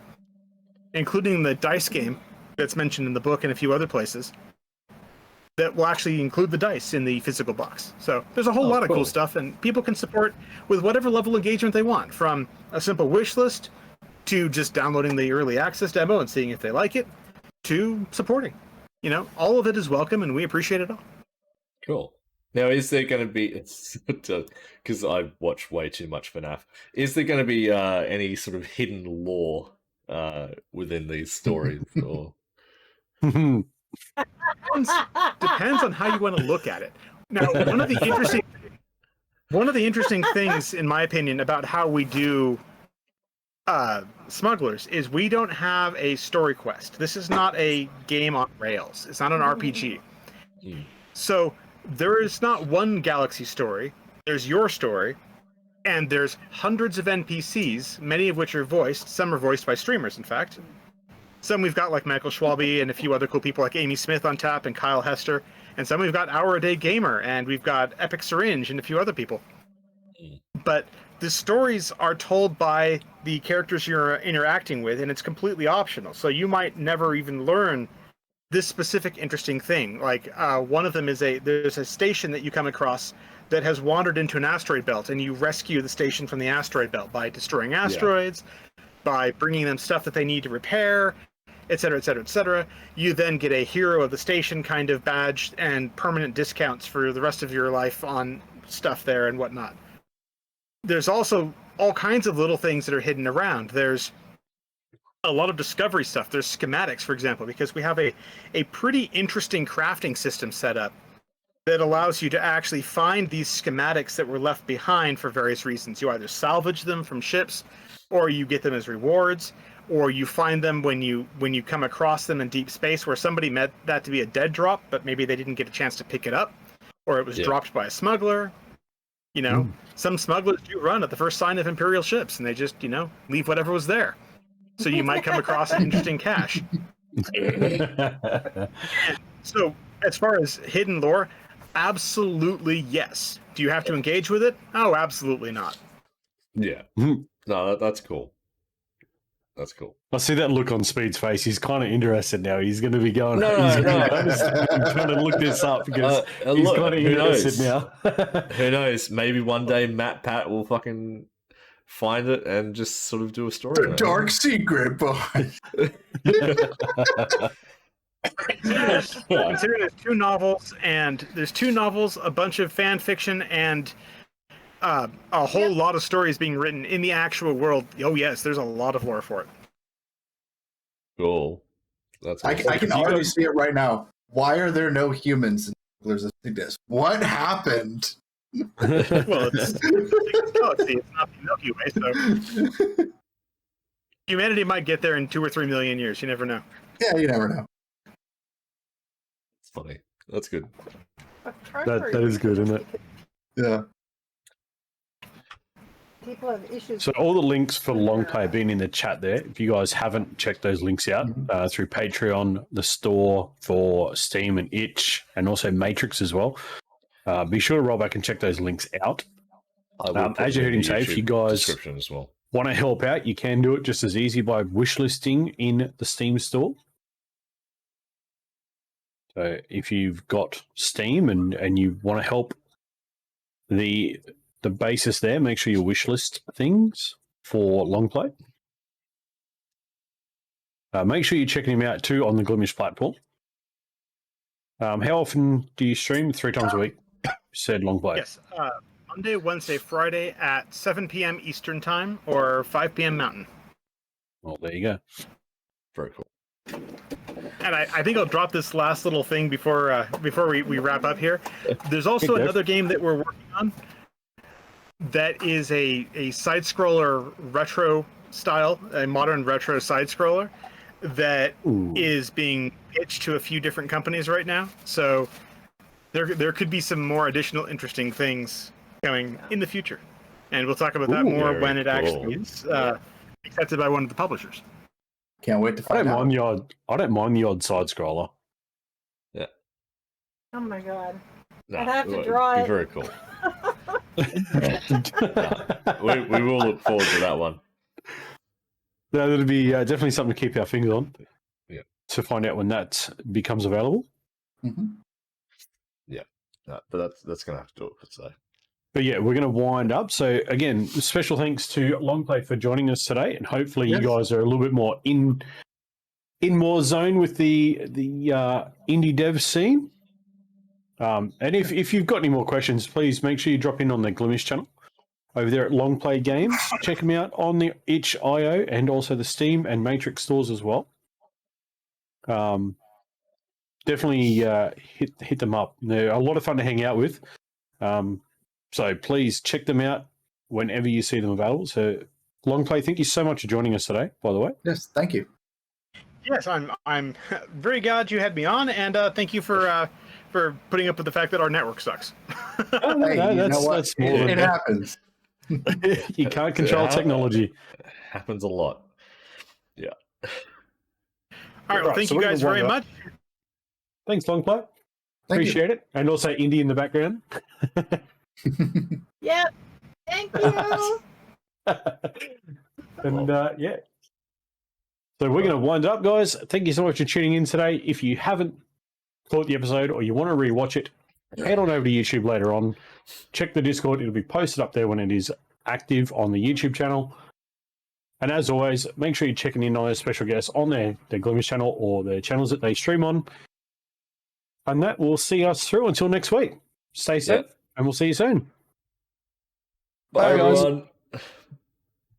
including the dice game, that's mentioned in the book and a few other places that will actually include the dice in the physical box. So there's a whole lot of cool stuff, and people can support with whatever level of engagement they want, from a simple wish list to just downloading the early access demo and seeing if they like it, to supporting. You know, all of it is welcome, and we appreciate it all. Cool. Now, is there going to be, because I watch way too much FNAF, is there going to be any sort of hidden lore within these stories? Or Depends on how you want to look at it. Now, one of the interesting things, in my opinion, about how we do Smugglers is we don't have a story quest. This is not a game on rails. It's not an RPG. So there is not one galaxy story. There's your story, and there's hundreds of NPCs, many of which are voiced. Some are voiced by streamers, in fact. Some we've got like Michael Schwalbe and a few other cool people like Amy Smith on tap and Kyle Hester. And some we've got Hour a Day Gamer, and we've got Epic Syringe and a few other people. But the stories are told by the characters you're interacting with, and it's completely optional. So you might never even learn this specific interesting thing. Like one of them is there's a station that you come across that has wandered into an asteroid belt, and you rescue the station from the asteroid belt by destroying asteroids, by bringing them stuff that they need to repair, etc., etc., etc. You then get a hero of the station kind of badge and permanent discounts for the rest of your life on stuff there and whatnot. There's also all kinds of little things that are hidden around. There's a lot of discovery stuff. There's schematics, for example, because we have a pretty interesting crafting system set up that allows you to actually find these schematics that were left behind for various reasons. You either salvage them from ships, or you get them as rewards, or you find them when you come across them in deep space where somebody meant that to be a dead drop, but maybe they didn't get a chance to pick it up, or it was dropped by a smuggler. You know, some smugglers do run at the first sign of Imperial ships, and they just, leave whatever was there. So you might come across an interesting cache. So as far as hidden lore, absolutely yes. Do you have to engage with it? Oh, absolutely not. Yeah. No, that's cool. That's cool. I see that look on Speed's face. He's kind of interested now. He's going to be going. No. I'm trying to look this up because he's kind of interested now. Who knows? Maybe one day Matt Pat will fucking find it and just sort of do a story. The dark secret, boy. Considering there's two novels, a bunch of fan fiction, and a whole lot of stories being written in the actual world. Oh yes, there's a lot of lore for it. Cool. That's I can already see it right now. Why are there no humans in Smugglers of Cygnus? What happened? Well, it's galaxy. It's not the Milky Way, so humanity might get there in 2 or 3 million years. You never know. Yeah, you never know. It's funny. That's good. That is good, isn't it? Yeah. People have issues. So all the links for Longplay have been in the chat there. If you guys haven't checked those links out through Patreon, the store for Steam and Itch, and also Matrix as well, be sure to roll back and check those links out. As you heard him say, if you guys as well want to help out, you can do it just as easy by wishlisting in the Steam store. So if you've got Steam and you want to help the basis there, make sure you wishlist things for Longplay. Make sure you're checking him out too on the Glimesh platform. How often do you stream? 3 times a week? Said Longplay. Yes. Monday, Wednesday, Friday at 7 p.m. Eastern Time or 5 p.m. Mountain. Well, there you go. Very cool. And I think I'll drop this last little thing before we wrap up here. There's also another game that we're working on that is a side-scroller retro style, a modern retro side-scroller that is being pitched to a few different companies right now. So there could be some more additional interesting things coming in the future. And we'll talk about that more when it actually is accepted by one of the publishers. Can't wait to I find out. I don't mind the odd side scroller. Yeah. Oh my god. No, I'd have to draw it. Very cool. We will look forward to that one. No, that'll be definitely something to keep our fingers on. Yeah. to find out when that becomes available. Mhm. But that's going to have to do it for today. But yeah, we're going to wind up. So again, special thanks to Longplay for joining us today, and hopefully you guys are a little bit more in more zone with the indie dev scene. And if you've got any more questions, please make sure you drop in on the Glimesh channel over there at LongplayGames. Check them out on the itch.io and also the Steam and Matrix stores as well. Definitely hit them up. They're a lot of fun to hang out with. So please check them out whenever you see them available. So Longplay, thank you so much for joining us today, by the way. Yes, thank you. Yes, I'm very glad you had me on, and thank you for putting up with the fact that our network sucks. Oh, no, Hey, no, you know that's what? more than It happens. you can't control technology. Happens a lot. Yeah. All right, well, thank you guys very much. Thanks, Longplay. Thank Appreciate it. And also Indy in the background. you. Yep. Thank you. And yeah. So we're going to wind up, guys. Thank you so much for tuning in today. If you haven't caught the episode or you want to rewatch it, head on over to YouTube later on. Check the Discord. It'll be posted up there when it is active on the YouTube channel. And as always, make sure you're checking in on our special guests on their Glimesh channel or the channels that they stream on. And that will see us through until next week. Stay safe, and we'll see you soon. Bye, Bye, guys. everyone.